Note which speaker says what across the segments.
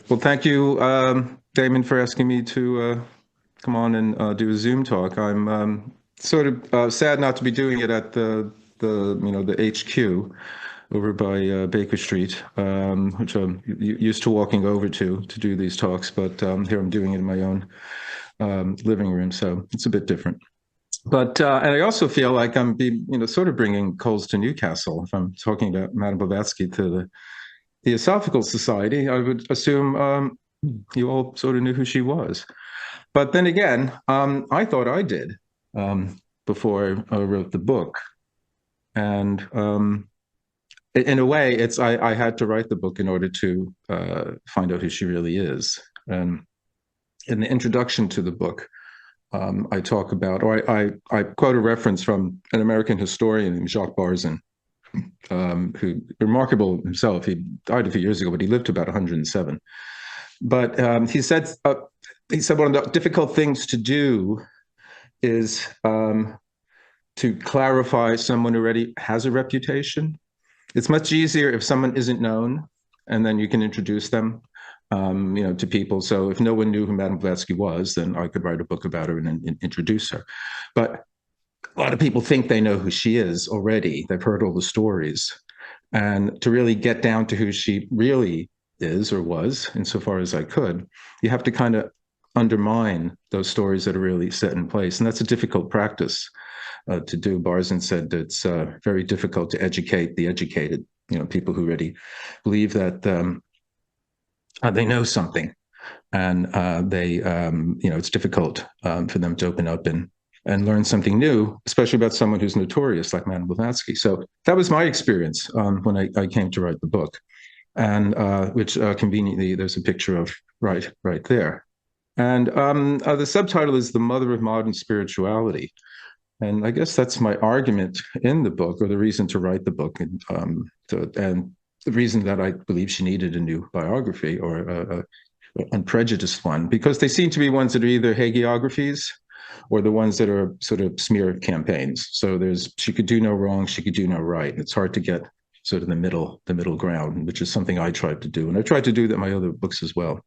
Speaker 1: Well, thank you, Damon, for asking me to come on and do a Zoom talk. I'm sort of sad not to be doing it at the HQ over by Baker Street, which I'm used to walking over to do these talks, but here I'm doing it in my own living room, so it's a bit different. But and I also feel like I'm sort of bringing coals to Newcastle if I'm talking about Madame Blavatsky to the Theosophical Society. I would assume you all sort of knew who she was. But then again, I thought I did before I wrote the book. And in a way, I had to write the book in order to find out who she really is. And in the introduction to the book, I talk about, or I quote a reference from an American historian named Jacques Barzin, who remarkable himself. He died a few years ago, but he lived to about 107. But he said one of the difficult things to do is to clarify someone who already has a reputation. It's much easier if someone isn't known, and then you can introduce them, to people. So if no one knew who Madame Blavatsky was, then I could write a book about her and introduce her. But a lot of people think they know who she is already. They've heard all the stories. And to really get down to who she really is or was, insofar as I could, you have to kind of undermine those stories that are really set in place. And that's a difficult practice to do. Barzin said that it's very difficult to educate the educated, people who already believe that they know something. And it's difficult for them to open up and learn something new, especially about someone who's notorious like Madame Blavatsky. So that was my experience when I came to write the book, and which conveniently there's a picture of right there. And the subtitle is "The Mother of Modern Spirituality," and I guess that's my argument in the book, or the reason to write the book, and the reason that I believe she needed a new biography or a unprejudiced one, because they seem to be ones that are either hagiographies or the ones that are sort of smear campaigns. So she could do no wrong, she could do no right. And it's hard to get sort of the middle ground, which is something I tried to do. And I tried to do that in my other books as well.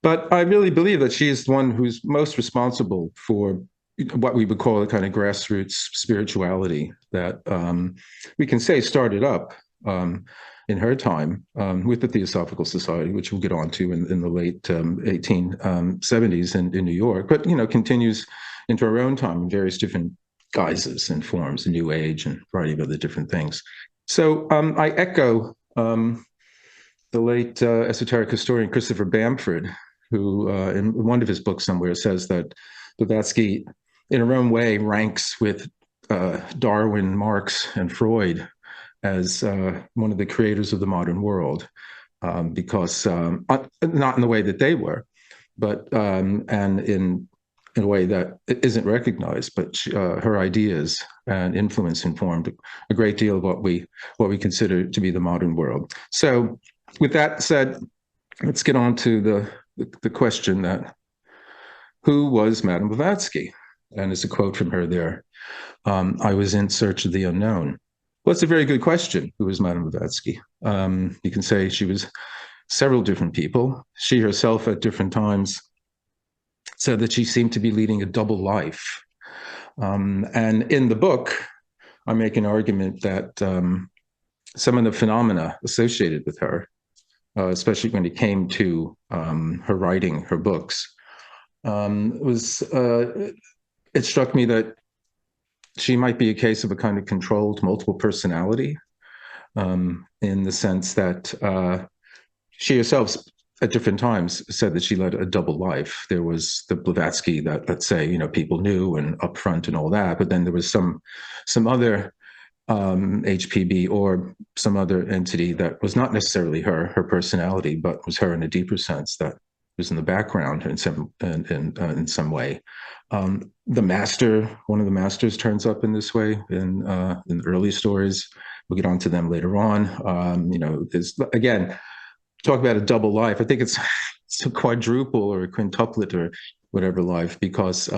Speaker 1: But I really believe that she is the one who's most responsible for what we would call a kind of grassroots spirituality that we can say started up in her time with the Theosophical Society, which we'll get on to in the late 1870s in New York, but continues into our own time in various different guises and forms, the New Age and a variety of other different things. So I echo the late esoteric historian Christopher Bamford, who in one of his books somewhere says that Blavatsky, in her own way, ranks with Darwin, Marx, and Freud as one of the creators of the modern world, because not in the way that they were, but and in a way that isn't recognized, but her ideas and influence informed a great deal of what we consider to be the modern world. So, with that said, let's get on to the question that who was Madame Blavatsky? And it's a quote from her there. I was in search of the unknown. Well, it's a very good question. Who was Madame Blavatsky? You can say she was several different people. She herself at different times said that she seemed to be leading a double life. And in the book, I make an argument that some of the phenomena associated with her, especially when it came to her writing her books, it struck me that she might be a case of a kind of controlled multiple personality, in the sense that she herself at different times said that she led a double life. There was the Blavatsky that, let's say, people knew and upfront and all that, but then there was some other HPB or some other entity that was not necessarily her personality, but was her in a deeper sense that was in the background in some way. The master, one of the masters, turns up in this way in the early stories. We'll get onto them later on. There's, again, talk about a double life. I think it's a quadruple or a quintuplet or whatever life, because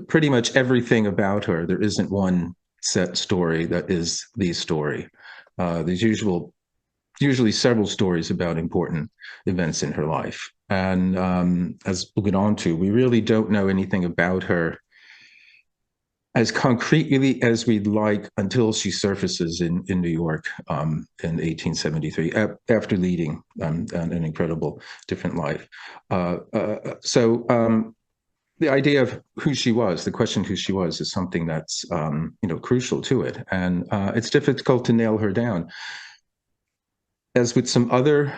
Speaker 1: pretty much everything about her, there isn't one set story that is the story. These usual usually several stories about important events in her life. And as we'll get on to, we really don't know anything about her as concretely as we'd like until she surfaces in New York in 1873, after leading an incredible different life. So the idea of who she was, the question who she was, is something that's crucial to it, and it's difficult to nail her down. As with some other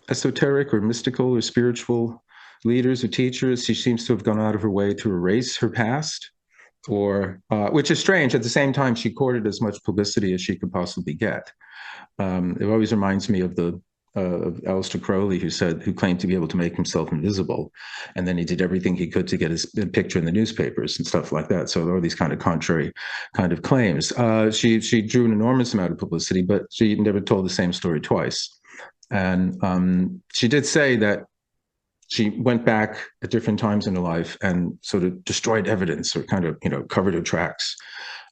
Speaker 1: esoteric or mystical or spiritual leaders or teachers, she seems to have gone out of her way to erase her past, or which is strange. At the same time, she courted as much publicity as she could possibly get. It always reminds me of the of Aleister Crowley, who claimed to be able to make himself invisible, and then he did everything he could to get his picture in the newspapers and stuff like that. So there are these kind of contrary kind of claims. She drew an enormous amount of publicity, but she never told the same story twice. And she did say that she went back at different times in her life and sort of destroyed evidence, or kind of covered her tracks,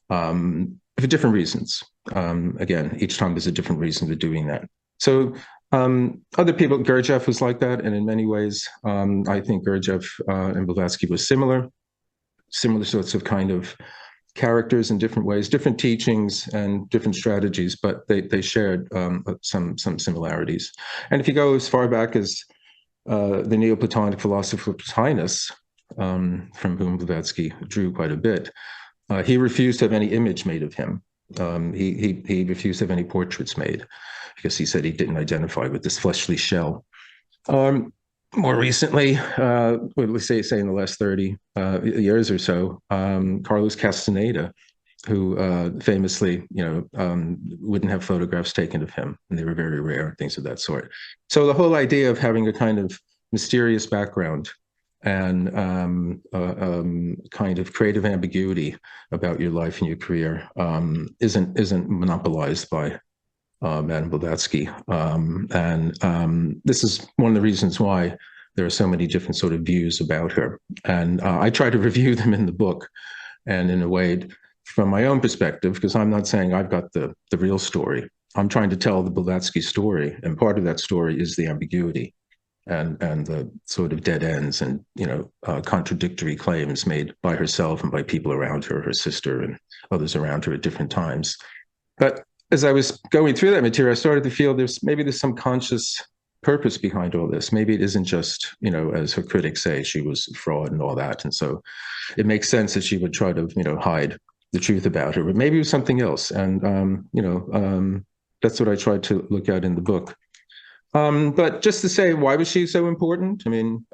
Speaker 1: for different reasons. Again, each time there's a different reason for doing that. So other people, Gurdjieff was like that, and in many ways, I think Gurdjieff and Blavatsky was similar sorts of kind of characters in different ways, different teachings and different strategies, but they shared some similarities. And if you go as far back as the Neoplatonic philosopher Plotinus, from whom Blavatsky drew quite a bit, he refused to have any image made of him. He refused to have any portraits made, because he said he didn't identify with this fleshly shell. More recently, let's say in the last 30 years or so, Carlos Castaneda, who famously, wouldn't have photographs taken of him, and they were very rare, things of that sort. So the whole idea of having a kind of mysterious background and kind of creative ambiguity about your life and your career isn't monopolized by Madame Blavatsky. And this is one of the reasons why there are so many different sort of views about her. And I try to review them in the book, and in a way, from my own perspective, because I'm not saying I've got the real story. I'm trying to tell the Blavatsky story, and part of that story is the ambiguity and the sort of dead ends and contradictory claims made by herself and by people around her, her sister and others around her at different times. But as I was going through that material, I started to feel there's some conscious purpose behind all this. Maybe it isn't just, as her critics say, she was a fraud and all that. And so it makes sense that she would try to, hide the truth about her, but maybe it was something else. And, that's what I tried to look at in the book. But just to say, why was she so important? I mean,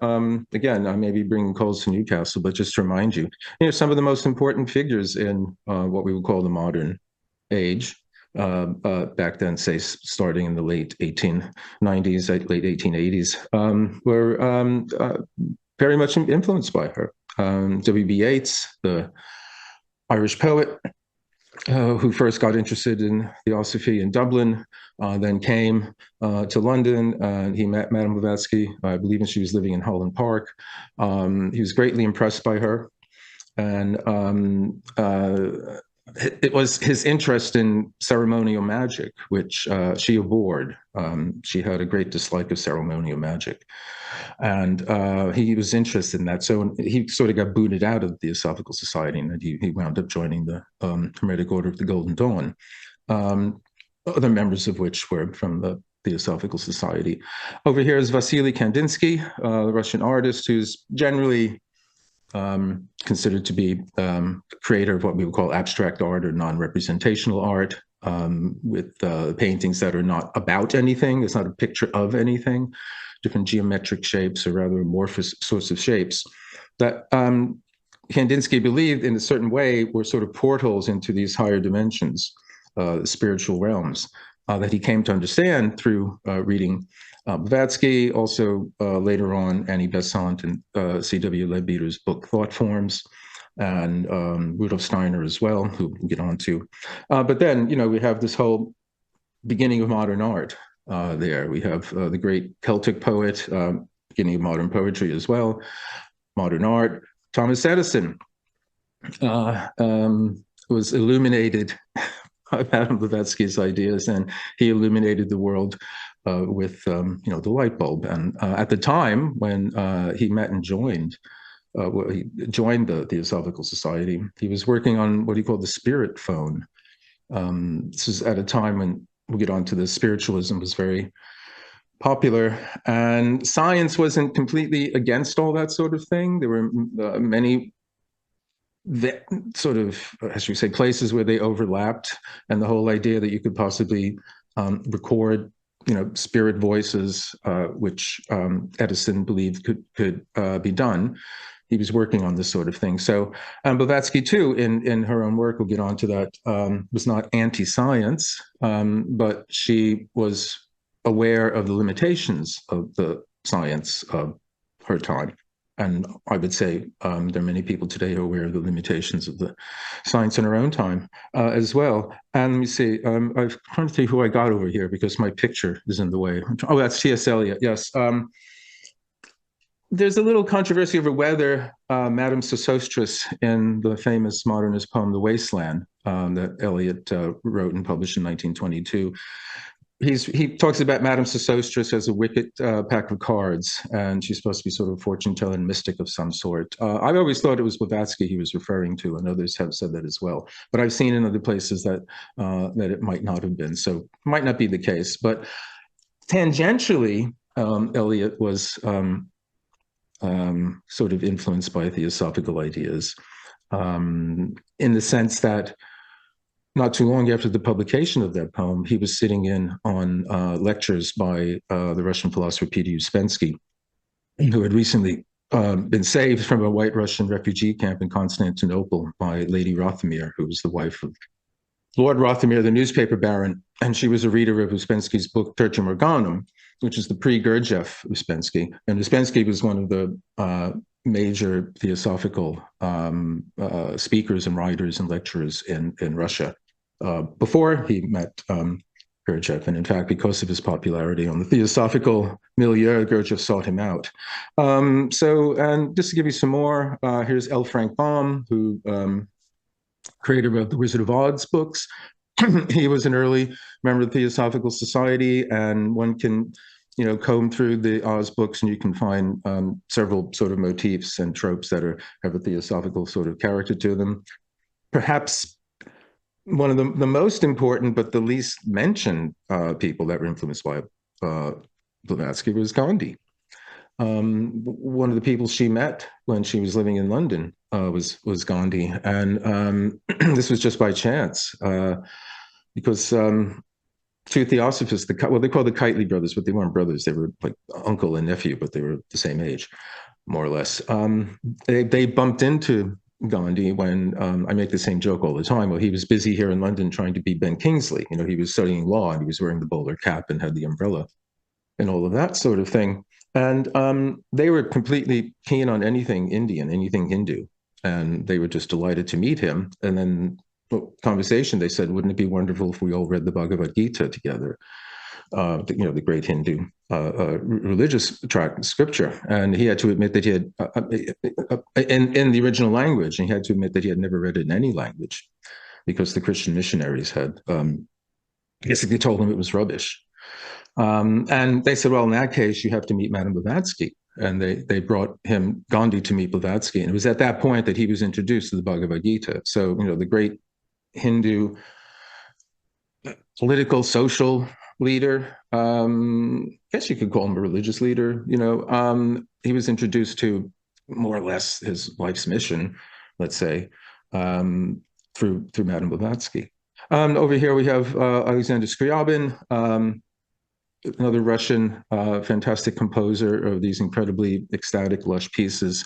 Speaker 1: again, I may be bringing coals to Newcastle, but just to remind you, some of the most important figures in what we would call the modern age, back then, say, starting in the late 1890s, late 1880s, were very much influenced by her. W.B. Yeats, the Irish poet, who first got interested in Theosophy in Dublin, then came to London, and he met Madame Blavatsky. I believe she was living in Holland Park. He was greatly impressed by her, and it was his interest in ceremonial magic, which she abhorred. She had a great dislike of ceremonial magic, and he was interested in that. So he sort of got booted out of the Theosophical Society, and he wound up joining the Hermetic Order of the Golden Dawn, other members of which were from the Theosophical Society. Over here is Vasily Kandinsky, the Russian artist, who's generally considered to be creator of what we would call abstract art or non-representational art, with paintings that are not about anything. It's not a picture of anything, different geometric shapes or rather amorphous sorts of shapes that Kandinsky believed in a certain way were sort of portals into these higher dimensions, spiritual realms, that he came to understand through reading Blavatsky, also later on Annie Besant and C.W. Leadbeater's book Thought Forms, and Rudolf Steiner as well, who we'll get on to. But then, we have this whole beginning of modern art there. We have the great Celtic poet, beginning of modern poetry as well, modern art. Thomas Edison was illuminated Madame Blavatsky's ideas, and he illuminated the world with the light bulb. And at the time when he met and joined, well, he joined the Theosophical Society, he was working on what he called the spirit phone. This is at a time when, we'll get on to this, spiritualism was very popular, and science wasn't completely against all that sort of thing. There were many sort of, as we say, places where they overlapped, and the whole idea that you could possibly record, spirit voices, which Edison believed could be done. He was working on this sort of thing. So Blavatsky, too, in her own work, we'll get on to that, was not anti-science, but she was aware of the limitations of the science of her time. And I would say there are many people today who are aware of the limitations of the science in our own time as well. And let me see, I'm trying to see who I got over here because my picture is in the way. Oh, that's T.S. Eliot, yes. There's a little controversy over whether Madame Sosostris, in the famous modernist poem, The Wasteland, that Eliot wrote and published in 1922, he talks about Madame Sosostris as a wicked pack of cards, and she's supposed to be sort of fortune teller and mystic of some sort. I've always thought it was Blavatsky he was referring to, and others have said that as well. But I've seen in other places that it might not have been, so might not be the case. But tangentially, Eliot was sort of influenced by theosophical ideas, in the sense that not too long after the publication of that poem, he was sitting in on lectures by the Russian philosopher Peter Uspensky, who had recently been saved from a White Russian refugee camp in Constantinople by Lady Rothermere, who was the wife of Lord Rothermere, the newspaper baron, and she was a reader of Uspensky's book Tertium Organum, which is the pre-Gurdjieff Uspensky. And Uspensky was one of the major theosophical speakers and writers and lecturers in Russia before he met Gurdjieff. And in fact, because of his popularity on the theosophical milieu, Gurdjieff sought him out. And just to give you some more, here's L. Frank Baum, who creator of the Wizard of Oz books. He was an early member of the Theosophical Society, and one can, comb through the Oz books, and you can find several sort of motifs and tropes that have a theosophical sort of character to them. Perhaps one of the most important, but the least mentioned people that were influenced by Blavatsky was Gandhi. One of the people she met when she was living in London was Gandhi, and this was just by chance, because two theosophists, they called the Kitely brothers, but they weren't brothers; they were like uncle and nephew, but they were the same age, more or less. They bumped into Gandhi when I make the same joke all the time. Well, he was busy here in London trying to be Ben Kingsley. He was studying law and he was wearing the bowler cap and had the umbrella and all of that sort of thing. And they were completely keen on anything Indian, anything Hindu. And they were just delighted to meet him. And then conversation, they said, wouldn't it be wonderful if we all read the Bhagavad Gita together? The great Hindu religious scripture. And he had to admit that he had, in the original language, and he had to admit that he had never read it in any language because the Christian missionaries had basically told him it was rubbish. And they said, well, in that case, you have to meet Madame Blavatsky. And they brought Gandhi, to meet Blavatsky. And it was at that point that he was introduced to the Bhagavad Gita. So, the great Hindu political, social leader, I guess you could call him a religious leader, he was introduced to more or less his life's mission, let's say, through Madame Blavatsky. Over here we have Alexander Scriabin, another Russian fantastic composer of these incredibly ecstatic, lush pieces.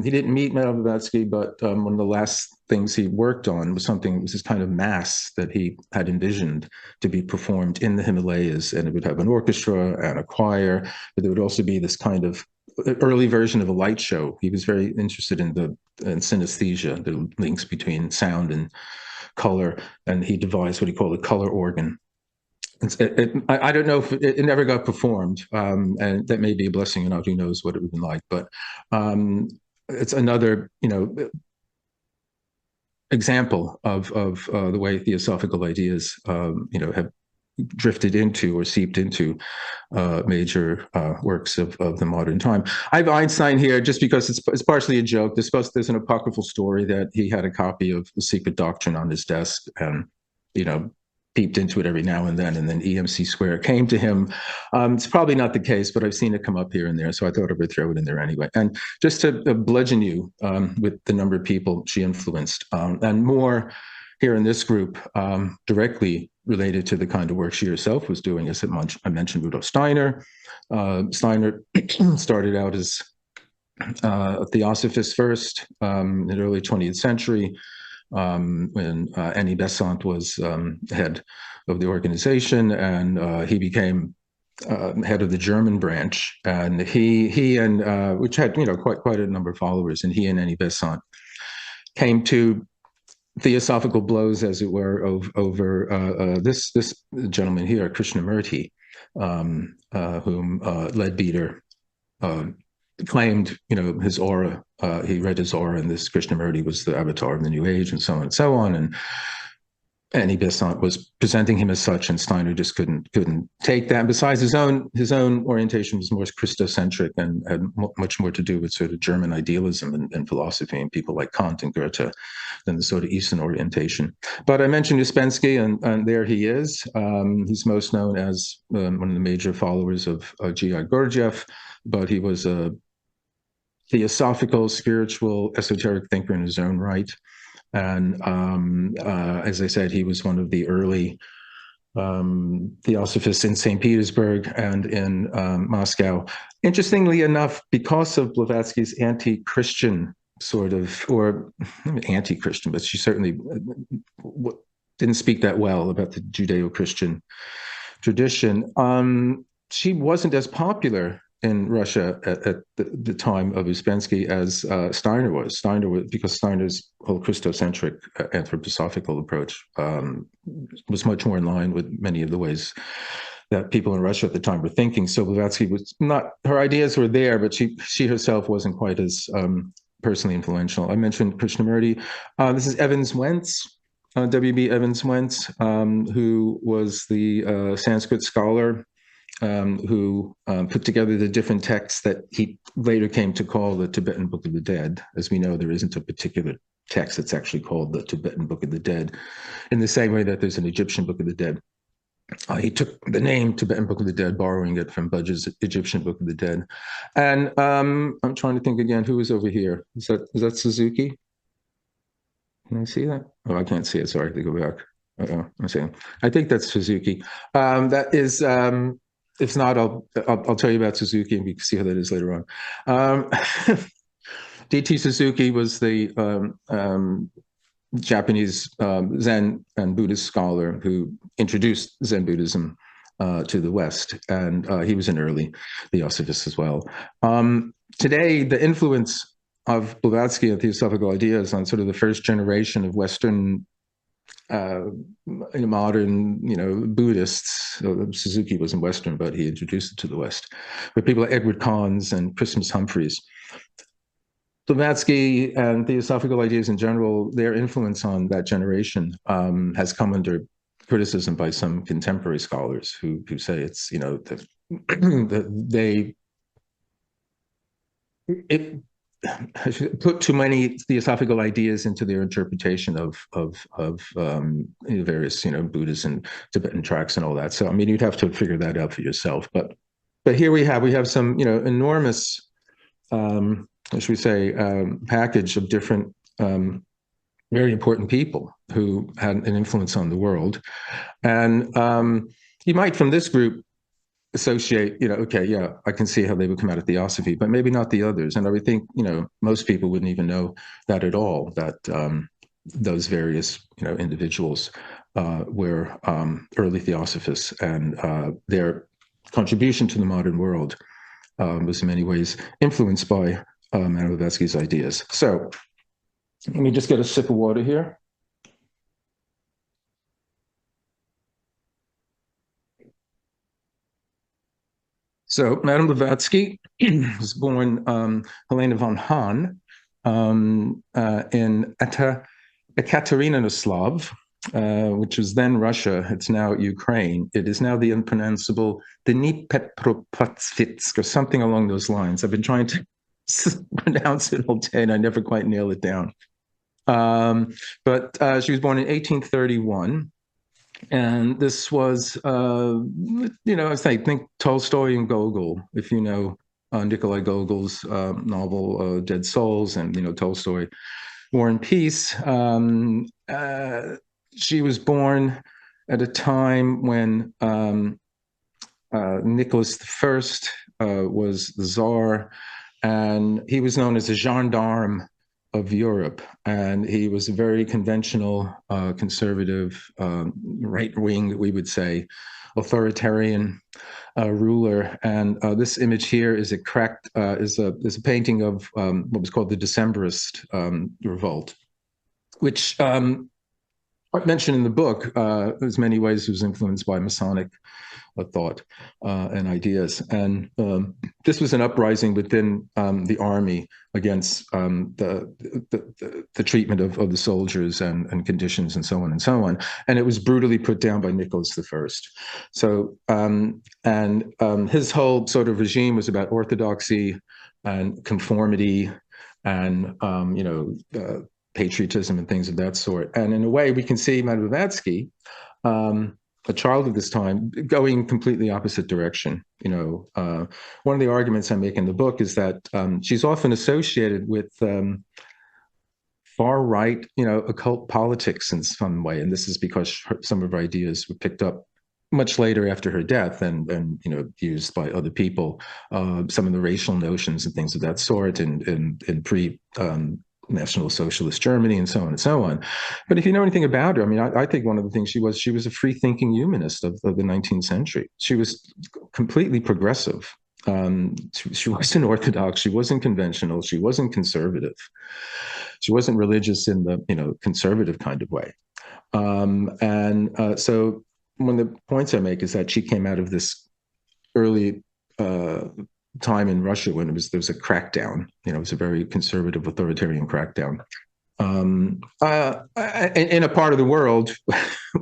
Speaker 1: He didn't meet Madame Blavatsky, but one of the last things he worked on was this kind of mass that he had envisioned to be performed in the Himalayas, and it would have an orchestra and a choir, but there would also be this kind of early version of a light show. He was very interested in synesthesia, the links between sound and color, and he devised what he called a color organ. I don't know if it never got performed, and that may be a blessing or not. Who knows what it would have been like? But it's another, example of the way theosophical ideas, have drifted into or seeped into major works of the modern time. I have Einstein here just because it's partially a joke. There's an apocryphal story that he had a copy of The Secret Doctrine on his desk and, peeped into it every now and then EMC square came to him. It's probably not the case, but I've seen it come up here and there, so I thought I would throw it in there anyway. And just to bludgeon you with the number of people she influenced, and more here in this group, directly related to the kind of work she herself was doing. As I mentioned Rudolf Steiner. Steiner started out as a theosophist first in the early 20th century, when Annie Besant was head of the organization, and he became head of the German branch. And he and which had quite a number of followers, and he and Annie Besant came to theosophical blows, as it were, over this gentleman here, Krishnamurti, whom Leadbeater claimed, his aura. He read his aura, and this Krishnamurti was the avatar of the New Age, and so on and so on. And Annie Besant was presenting him as such, and Steiner just couldn't take that. And besides, his own orientation was more Christocentric and had much more to do with sort of German idealism and philosophy and people like Kant and Goethe than the sort of Eastern orientation. But I mentioned Uspensky, and there he is. He's most known as one of the major followers of G.I. Gurdjieff, but he was a theosophical, spiritual, esoteric thinker in his own right. And as I said, he was one of the early theosophists in St. Petersburg and in Moscow. Interestingly enough, because of Blavatsky's anti-Christian sort of, or anti-Christian, but she certainly didn't speak that well about the Judeo-Christian tradition. She wasn't as popular in Russia at the time of Uspensky as Steiner was. Because Steiner's whole Christocentric anthroposophical approach was much more in line with many of the ways that people in Russia at the time were thinking. So Blavatsky was not, her ideas were there, but she herself wasn't quite as personally influential. I mentioned Krishnamurti. This is Evans Wentz, W.B. Evans Wentz, who was the Sanskrit scholar who put together the different texts that he later came to call the Tibetan Book of the Dead. As we know, there isn't a particular text that's actually called the Tibetan Book of the Dead, in the same way that there's an Egyptian Book of the Dead. He took the name Tibetan Book of the Dead, borrowing it from Budge's Egyptian Book of the Dead. And I'm trying to think again, who is over here? Is that Suzuki? Can I see that? Oh, I can't see it. Sorry, to go back. I'm saying, I think that's Suzuki. That is, if not, I'll tell you about Suzuki, and we can see how that is later on. D.T. Suzuki was the Japanese Zen and Buddhist scholar who introduced Zen Buddhism to the West, and he was an early theosophist as well. Today, the influence of Blavatsky and theosophical ideas on sort of the first generation of Western modern, Buddhists. Suzuki wasn't Western, but he introduced it to the West. But people like Edward Conze and Christmas Humphreys. Blavatsky and theosophical ideas in general, their influence on that generation has come under criticism by some contemporary scholars who say it's, that it put too many theosophical ideas into their interpretation of various Buddhist and Tibetan tracts and all that. So I mean, you'd have to figure that out for yourself. But here we have some enormous, should we say, package of different very important people who had an influence on the world, and you might from this group associate, okay, yeah, I can see how they would come out of theosophy, but maybe not the others. And I would think, most people wouldn't even know that at all, that those various, individuals were early theosophists, and their contribution to the modern world was in many ways influenced by Blavatsky's ideas. So let me just get a sip of water here. So Madame Blavatsky was born Helena von Hahn in Etta, Ekaterinoslav, which was then Russia. It's now Ukraine. It is now the unpronounceable Dnipropetrovsk or something along those lines. I've been trying to pronounce it all day and I never quite nail it down. But she was born in 1831. And this was, as I think Tolstoy and Gogol, if you know Nikolai Gogol's novel Dead Souls, and Tolstoy, War and Peace. She was born at a time when Nicholas I was the Tsar, and he was known as a gendarme of Europe, and he was a very conventional, conservative, right wing, we would say, authoritarian ruler. And this image here is a painting of what was called the Decembrist revolt, which I mentioned in the book. In many ways was influenced by Masonic thought and ideas. And this was an uprising within the army against the treatment of the soldiers and conditions and so on and so on. And it was brutally put down by Nicholas I. So, his whole sort of regime was about orthodoxy and conformity and, patriotism and things of that sort. And in a way, we can see Blavatsky, a child of this time, going completely opposite direction. One of the arguments I make in the book is that she's often associated with far right, occult politics in some way, and this is because some of her ideas were picked up much later after her death and used by other people. Some of the racial notions and things of that sort in pre. National Socialist Germany and so on and so on. But if you know anything about her, I mean, I think one of the things she was a free-thinking humanist of the 19th century. She was completely progressive. She wasn't orthodox. She wasn't conventional. She wasn't conservative. She wasn't religious in the conservative kind of way. So one of the points I make is that she came out of this early time in Russia when there was a crackdown. It was a very conservative, authoritarian crackdown. In a part of the world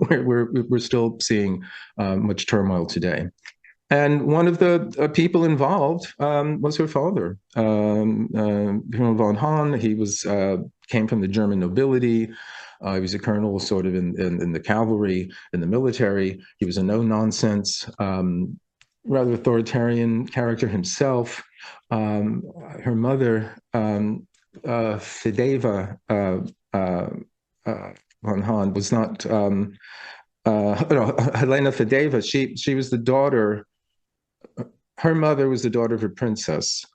Speaker 1: where we're still seeing much turmoil today. And one of the people involved was her father, Colonel von Hahn. He came from the German nobility. He was a colonel sort of in the cavalry, in the military. He was a no-nonsense, rather authoritarian character himself. Her mother, Fedeva von Hahn, was not, Helena Fedeva, she was the daughter, her mother was the daughter of a princess.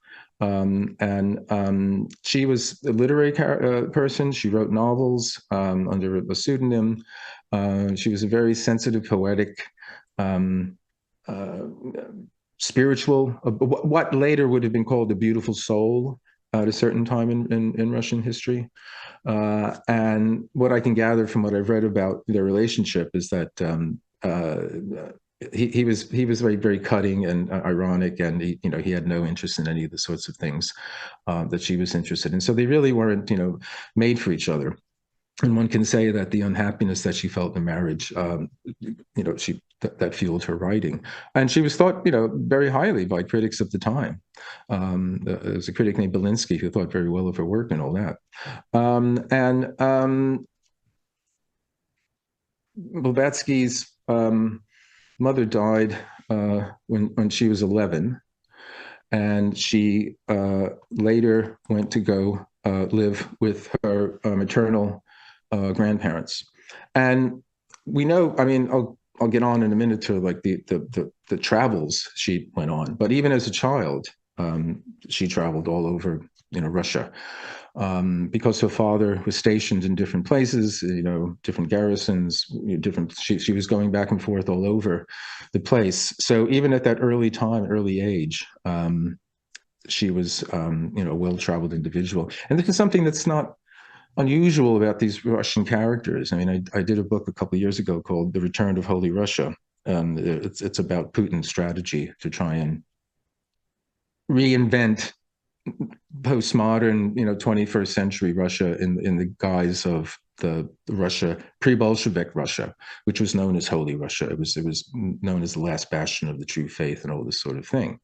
Speaker 1: She was a literary person. She wrote novels under a pseudonym. She was a very sensitive, poetic, spiritual, what later would have been called a beautiful soul at a certain time in Russian history. And what I can gather from what I've read about their relationship is that he was very, very cutting and ironic, and he had no interest in any of the sorts of things that she was interested in. So they really weren't made for each other. And one can say that the unhappiness that she felt in marriage, that fueled her writing. And she was thought, very highly by critics of the time. There was a critic named Belinsky who thought very well of her work and all that. Blavatsky's mother died when she was 11, and she later went to go live with her maternal grandparents. And we know, I mean, I'll get on in a minute to like the travels she went on, but even as a child, she traveled all over Russia, because her father was stationed in different places, different garrisons, she was going back and forth all over the place. So even at that early age, she was a well-traveled individual. And this is something that's not unusual about these Russian characters. I mean, I did a book a couple of years ago called The Return of Holy Russia. It's about Putin's strategy to try and reinvent postmodern, 21st century Russia in the guise of the Russia, pre-Bolshevik Russia, which was known as Holy Russia. It was known as the last bastion of the true faith and all this sort of thing.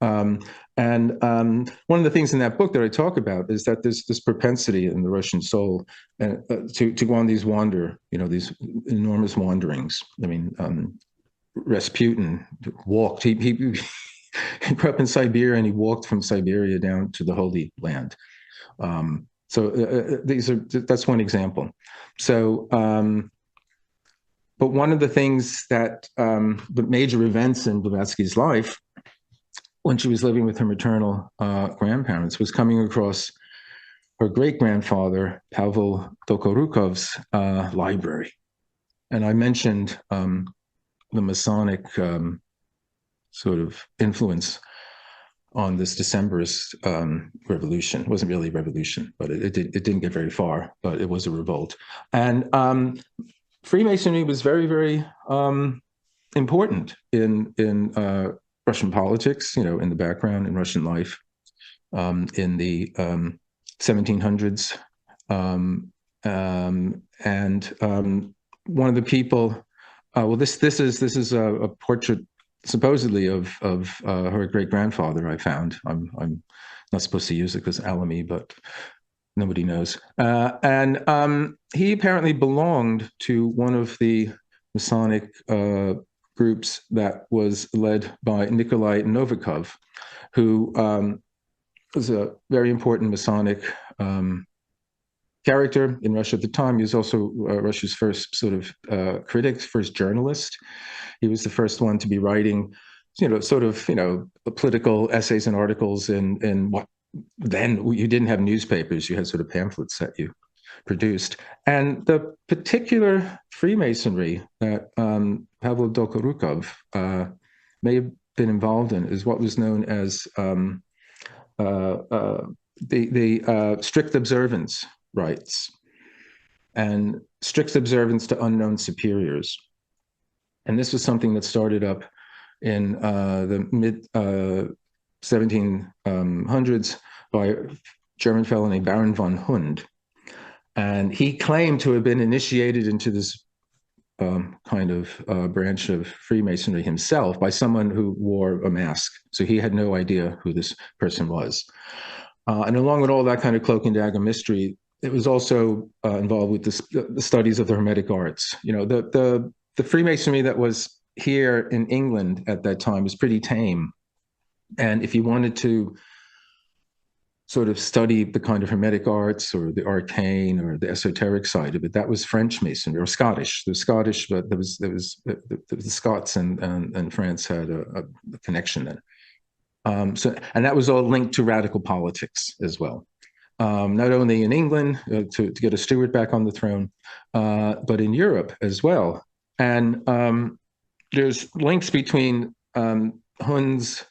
Speaker 1: One of the things in that book that I talk about is that there's this propensity in the Russian soul to go on these these enormous wanderings. I mean, Rasputin walked. He grew up in Siberia, and he walked from Siberia down to the Holy Land. That's one example. So, but one of the things that the major events in Blavatsky's life, when she was living with her maternal grandparents, was coming across her great-grandfather, Pavel Dolgorukov's library. And I mentioned the Masonic sort of influence on this Decembrist revolution. It wasn't really a revolution, but it didn't get very far, but it was a revolt. And Freemasonry was very, very important in Russian politics, in the background, in Russian life, in the 1700s. One of the people, this is a portrait supposedly of her great-grandfather. I found. I'm not supposed to use it because Alamy, but nobody knows. He apparently belonged to one of the Masonic groups that was led by Nikolai Novikov, who was a very important Masonic character in Russia at the time. He was also Russia's first sort of critic, first journalist. He was the first one to be writing, political essays and articles in what then you didn't have newspapers. You had sort of pamphlets that you produced. And the particular Freemasonry that Pavel Dolgorukov may have been involved in is what was known as the strict observance rites and strict observance to unknown superiors. And this was something that started up in the mid 1700s by a German fellow named Baron von Hund. And he claimed to have been initiated into this kind of branch of Freemasonry himself by someone who wore a mask. So he had no idea who this person was. And along with all that kind of cloak and dagger mystery, it was also involved with the studies of the Hermetic arts. The Freemasonry that was here in England at that time was pretty tame. And if you wanted to sort of study the kind of Hermetic arts or the arcane or the esoteric side of it, that was French Masonry or Scottish. The Scottish, but there was the Scots and France had a connection then. And that was all linked to radical politics as well. Not only in England to get a Stuart back on the throne, but in Europe as well. And there's links between Hund's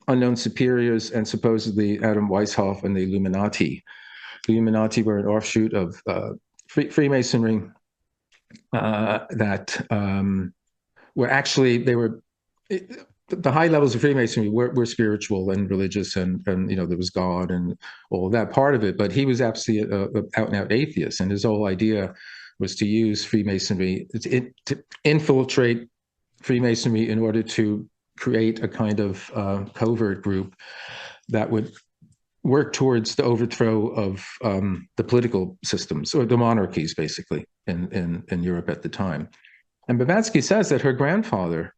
Speaker 1: unknown superiors and supposedly Adam Weishaupt and the Illuminati. The Illuminati were an offshoot of Freemasonry that were actually, the high levels of Freemasonry were spiritual and religious, and there was God and all that part of it. But he was absolutely an out-and-out atheist, and his whole idea was to use Freemasonry to infiltrate Freemasonry in order to create a kind of covert group that would work towards the overthrow of the political systems or the monarchies, basically, in Europe at the time. And Blavatsky says that her grandfather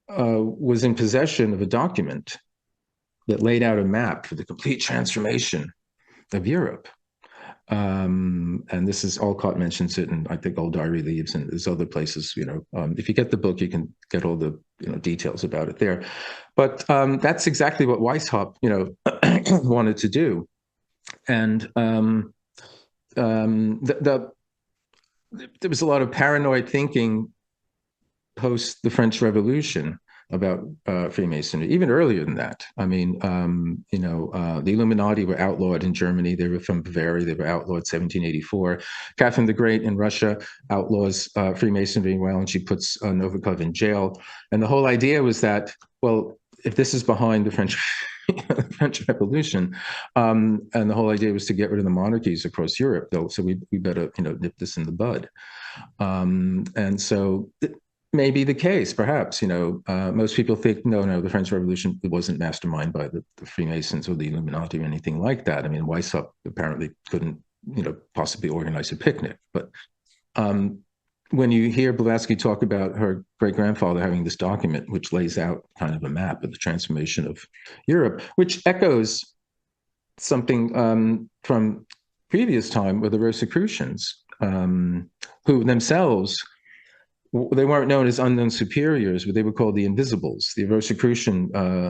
Speaker 1: was in possession of a document that laid out a map for the complete transformation of Europe. And this is Alcott mentions it, and I think Old Diary Leaves, and there's other places. If you get the book, you can get all the details about it there. But that's exactly what Weishaupt wanted to do, and there was a lot of paranoid thinking post the French Revolution about Freemasonry, even earlier than that. I mean, the Illuminati were outlawed in Germany. They were from Bavaria. They were outlawed 1784. Catherine the Great in Russia outlaws Freemasonry well, and she puts Novikov in jail. And the whole idea was that, well, if this is behind the French the French Revolution, and the whole idea was to get rid of the monarchies across Europe. Though, so we better nip this in the bud. And so it may be the case, perhaps. Most people think no, the French Revolution wasn't masterminded by the Freemasons or the Illuminati or anything like that. I mean, Weishaupt apparently couldn't possibly organize a picnic, but when you hear Blavatsky talk about her great-grandfather having this document, which lays out kind of a map of the transformation of Europe, which echoes something from previous time with the Rosicrucians, who themselves, they weren't known as unknown superiors, but they were called the Invisibles. The Rosicrucian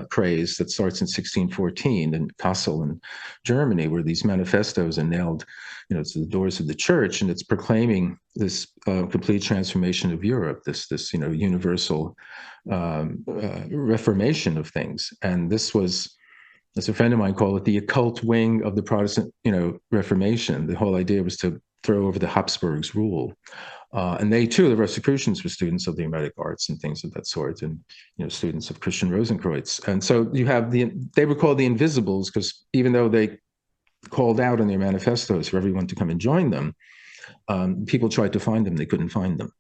Speaker 1: craze that starts in 1614 in Kassel in Germany, where these manifestos are nailed, to the doors of the church, and it's proclaiming this complete transformation of Europe, this universal reformation of things. And this was, as a friend of mine called it, the occult wing of the Protestant, Reformation. The whole idea was to throw over the Habsburgs' rule. And they too, the Rosicrucians, were students of the Hermetic arts and things of that sort, and students of Christian Rosenkreuz. And so you have they were called the Invisibles because even though they called out in their manifestos for everyone to come and join them, people tried to find them, they couldn't find them.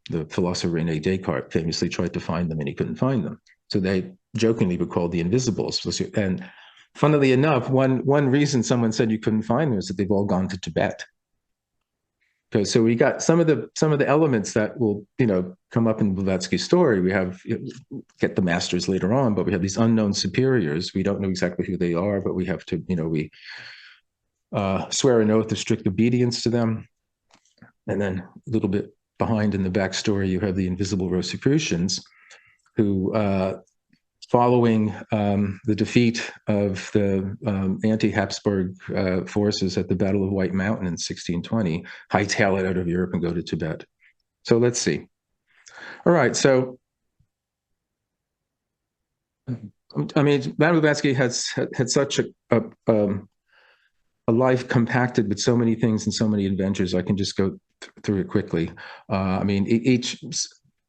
Speaker 1: The philosopher René Descartes famously tried to find them and he couldn't find them. So they jokingly were called the Invisibles. And funnily enough, one reason someone said you couldn't find them is that they've all gone to Tibet. So we got some of the elements that will come up in Blavatsky's story. We have get the masters later on, but we have these unknown superiors. We don't know exactly who they are, but we have to we swear an oath of strict obedience to them. And then a little bit behind in the backstory, you have the invisible Rosicrucians, who, following the defeat of the anti-Habsburg forces at the Battle of White Mountain in 1620, hightail it out of Europe and go to Tibet. So let's see. All right, so I mean, Blavatsky had such a life compacted with so many things and so many adventures. I can just go through it quickly. I mean, each,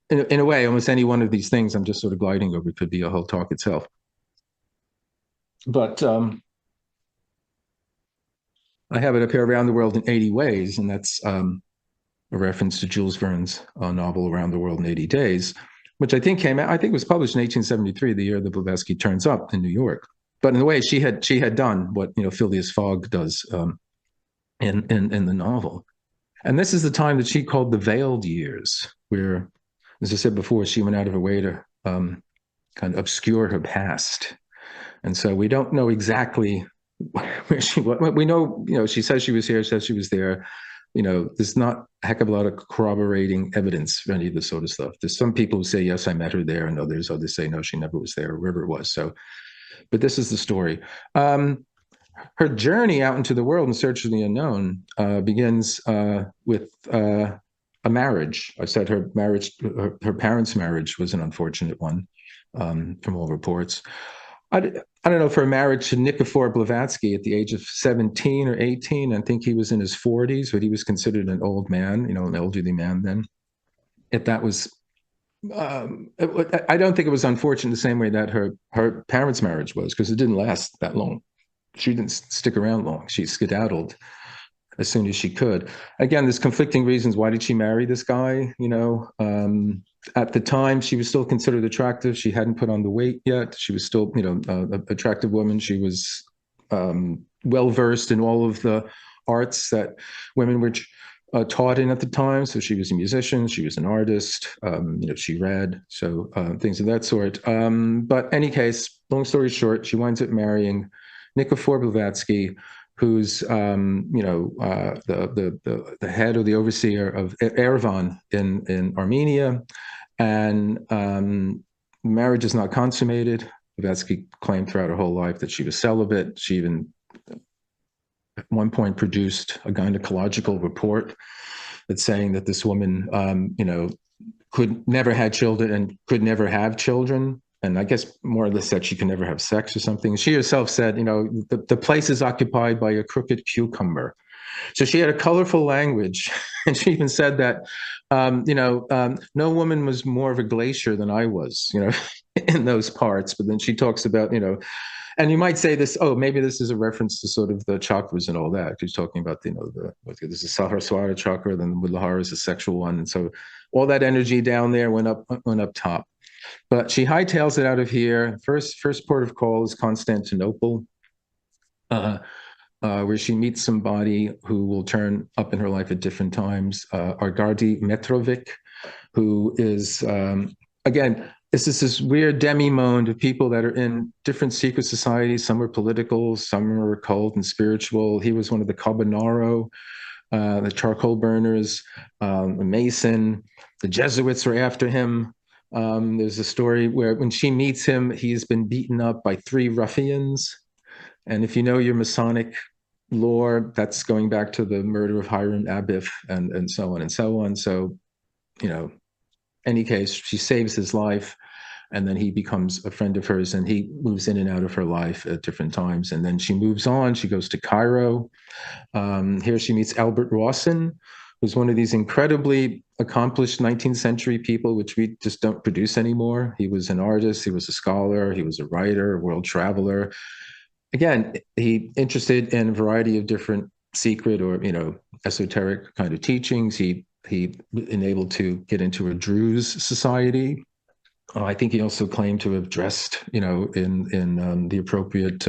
Speaker 1: in a way, almost any one of these things I'm just sort of gliding over could be a whole talk itself. But I have it up here, Around the World in 80 Ways, and that's a reference to Jules Verne's novel Around the World in 80 Days, which I think came out, I think it was published in 1873, the year that Blavatsky turns up in New York. But in a way, she had done what Phileas Fogg does in the novel. And this is the time that she called the veiled years, where, as I said before, she went out of her way to kind of obscure her past. And so we don't know exactly where she was. We know, she says she was here, says she was there. There's not a heck of a lot of corroborating evidence for any of this sort of stuff. There's some people who say, yes, I met her there, and others say, no, she never was there, or wherever it was. So, but this is the story. Her journey out into the world in search of the unknown begins with a marriage. I said her parents' marriage was an unfortunate one, from all reports. I don't know, for a marriage to Nikifor Blavatsky at the age of 17 or 18, I think he was in his 40s, but he was considered an old man, an elderly man then. If that was, I don't think it was unfortunate the same way that her parents' marriage was, because it didn't last that long. She didn't stick around long. She skedaddled as soon as she could. Again, there's conflicting reasons. Why did she marry this guy? At the time, she was still considered attractive. She hadn't put on the weight yet. She was still, an attractive woman. She was well-versed in all of the arts that women were taught in at the time. So she was a musician. She was an artist. She read. So things of that sort. But any case, long story short, she winds up marrying Nikifor Blavatsky, who's the head or the overseer of Erevan in Armenia, and marriage is not consummated. Blavatsky claimed throughout her whole life that she was celibate. She even at one point produced a gynecological report that's saying that this woman, could never had children and could never have children. And I guess more or less said she can never have sex or something. She herself said, the place is occupied by a crooked cucumber. So she had a colorful language. And she even said that, no woman was more of a glacier than I was, in those parts. But then she talks about, And you might say this, oh, maybe this is a reference to sort of the chakras and all that. He's talking about, this is Sahasrara chakra, then the Muladhara is a sexual one. And so all that energy down there went up top. But she hightails it out of here. First port of call is Constantinople, where she meets somebody who will turn up in her life at different times. Argadi Metrovic, who is, again, this weird demi-monde of people that are in different secret societies. Some are political, some are occult and spiritual. He was one of the Carbonaro, the charcoal burners, a Mason. The Jesuits were after him. There's a story where when she meets him, he's been beaten up by 3 ruffians. And if you know your Masonic lore, that's going back to the murder of Hiram Abiff and so on and so on. So, any case, she saves his life, and then he becomes a friend of hers, and he moves in and out of her life at different times. And then she moves on. She goes to Cairo. Here she meets Albert Rawson, who's one of these incredibly accomplished 19th century people, which we just don't produce anymore. He was an artist. He was a scholar. He was a writer, a world traveler. Again, he interested in a variety of different secret or, esoteric kind of teachings. He been able to get into a Druze society. I think he also claimed to have dressed, in the appropriate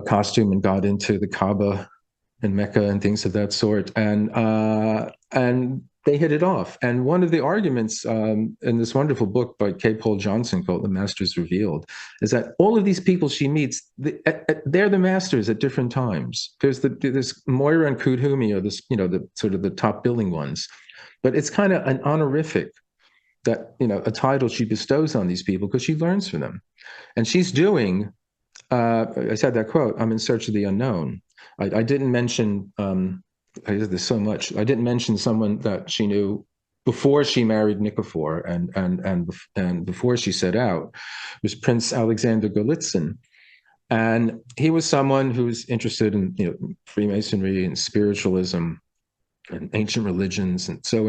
Speaker 1: costume and got into the Kaaba in Mecca and things of that sort. And they hit it off. And one of the arguments in this wonderful book by K. Paul Johnson called The Masters Revealed is that all of these people she meets, they're the masters at different times. There's Moira and Kudhumi are this, the sort of the top billing ones. But it's kind of an honorific that, a title she bestows on these people because she learns from them. And she's doing, I said that quote, I'm in search of the unknown. I didn't mention, there's so much. I didn't mention someone that she knew before she married Nikifor and before she set out was Prince Alexander Golitsyn. And he was someone who was interested in, Freemasonry and spiritualism and ancient religions and so.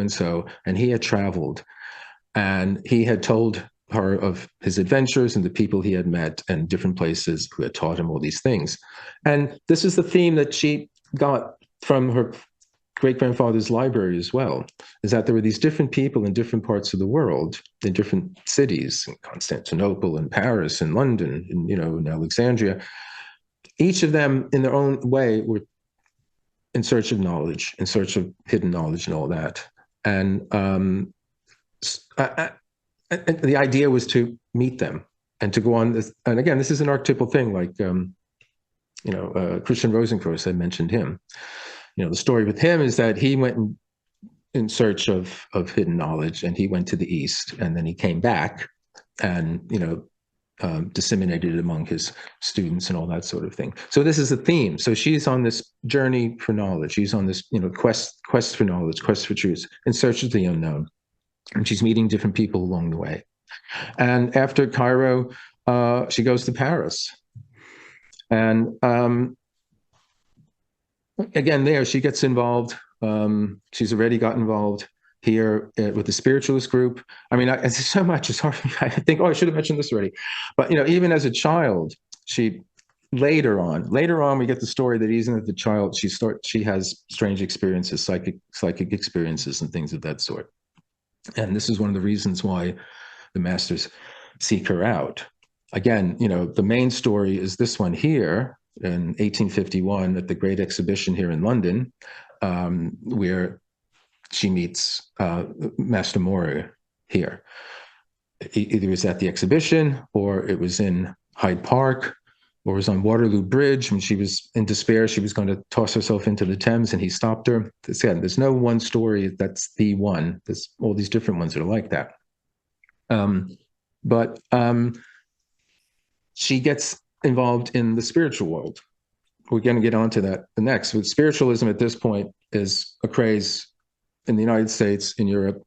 Speaker 1: And he had traveled and he had told her of his adventures and the people he had met and different places who had taught him all these things. And this is the theme that she got from her great-grandfather's library as well, is that there were these different people in different parts of the world, in different cities, in Constantinople and Paris and London, and, in Alexandria. Each of them in their own way were in search of knowledge, in search of hidden knowledge and all that. And the idea was to meet them and to go on this. And again, this is an archetypal thing, like, Christian Rosenkreuz, I mentioned him. The story with him is that he went in search of hidden knowledge, and he went to the East, and then he came back and, disseminated it among his students and all that sort of thing. So this is a theme. So she's on this journey for knowledge. She's on this, quest for knowledge, quest for truth, in search of the unknown. And she's meeting different people along the way. And after Cairo, she goes to Paris. And again, there she gets involved. She's already got involved here with the spiritualist group. I mean, there's so much. It's hard. I think, I should have mentioned this already. But even as a child, she later on, we get the story that even as a child, she has strange experiences, psychic experiences, and things of that sort. And this is one of the reasons why the masters seek her out. Again, the main story is this one here in 1851 at the Great Exhibition here in London, where she meets Master Mora here. Either it was at the exhibition, or it was in Hyde Park, or it was on Waterloo Bridge when she was in despair. She was going to toss herself into the Thames, and he stopped her. There's no one story that's the one. There's all these different ones that are like that. But she gets involved in the spiritual world. We're going to get onto that next. But spiritualism at this point is a craze in the United States, in Europe,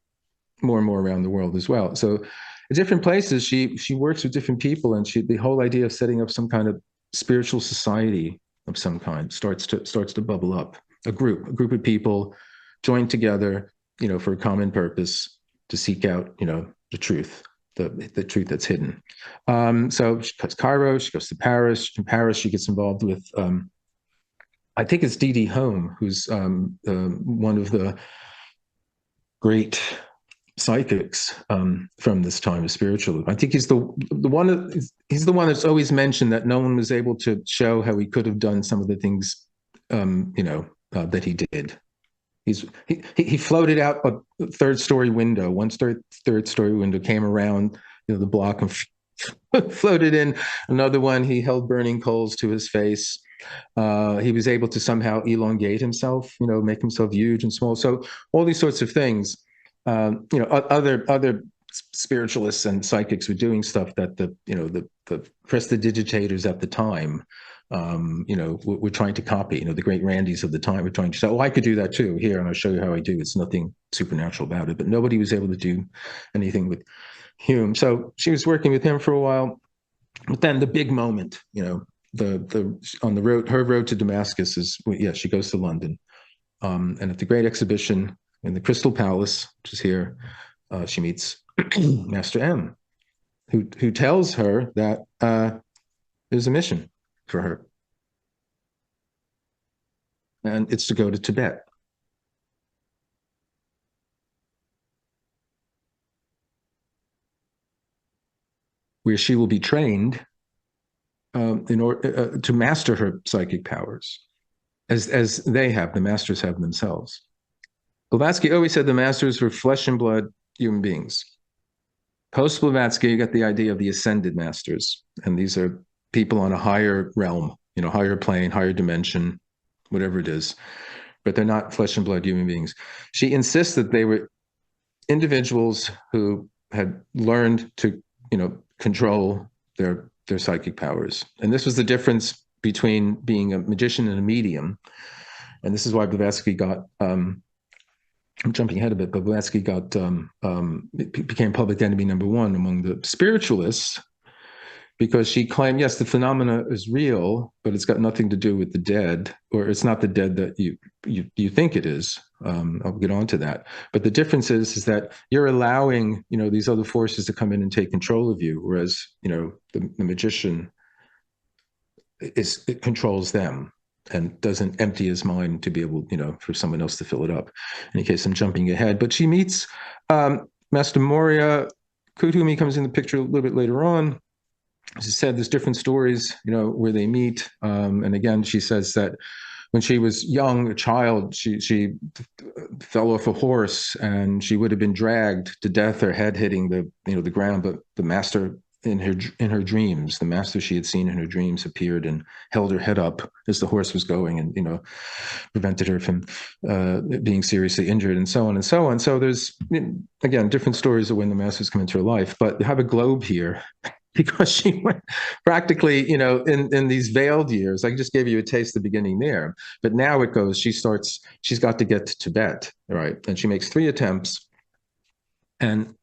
Speaker 1: more and more around the world as well. So in different places, she works with different people, and the whole idea of setting up some kind of spiritual society of some kind starts to bubble up. A group of people joined together, for a common purpose to seek out, the truth the truth that's hidden. So she goes to Cairo, she goes to Paris. In Paris, she gets involved with, I think it's D.D. Home, who's one of the great psychics from this time of spiritualism. I think he's the one that's always mentioned that no one was able to show how he could have done some of the things, that he did. He floated out a third story window. One third story window came around, the block and floated in. Another one, he held burning coals to his face. He was able to somehow elongate himself, make himself huge and small. So all these sorts of things. Other spiritualists and psychics were doing stuff that the prestidigitators at the time, were trying to copy. The great Randys of the time were trying to say, "Oh, I could do that too. Here, and I'll show you how I do." It's nothing supernatural about it, but nobody was able to do anything with Hume. So she was working with him for a while, but then the big moment, the on the road, her road to Damascus is, she goes to London, and at the Great Exhibition in the Crystal Palace, which is here, she meets Master M, who tells her that there's a mission for her, and it's to go to Tibet. Where she will be trained in order to master her psychic powers, as the masters have themselves. Blavatsky always said the masters were flesh and blood human beings. Post Blavatsky, you got the idea of the ascended masters, and these are people on a higher realm, higher plane, higher dimension, whatever it is, but they're not flesh and blood human beings. She insists that they were individuals who had learned to, control their psychic powers. And this was the difference between being a magician and a medium. And this is why Blavatsky got, I'm jumping ahead a bit, but Blavatsky became public enemy number one among the spiritualists, because she claimed, yes, the phenomena is real, but it's got nothing to do with the dead, or it's not the dead that you think it is. I'll get on to that. But the difference is that you're allowing, these other forces to come in and take control of you, whereas, the magician it controls them and doesn't empty his mind to be able, for someone else to fill it up. In any case, I'm jumping ahead. But she meets Master Moria. Kutumi comes in the picture a little bit later on. As I said, there's different stories, where they meet. And again, she says that when she was young, a child, she fell off a horse and she would have been dragged to death, her head hitting the ground. But the master in her dreams, the master she had seen in her dreams appeared and held her head up as the horse was going, and prevented her from being seriously injured, and so on and so on. So there's, again, different stories of when the masters come into her life. But you have a globe here, because she went practically, in these veiled years. I just gave you a taste at the beginning there, but now it goes, she's got to get to Tibet, right? And she makes 3 attempts, and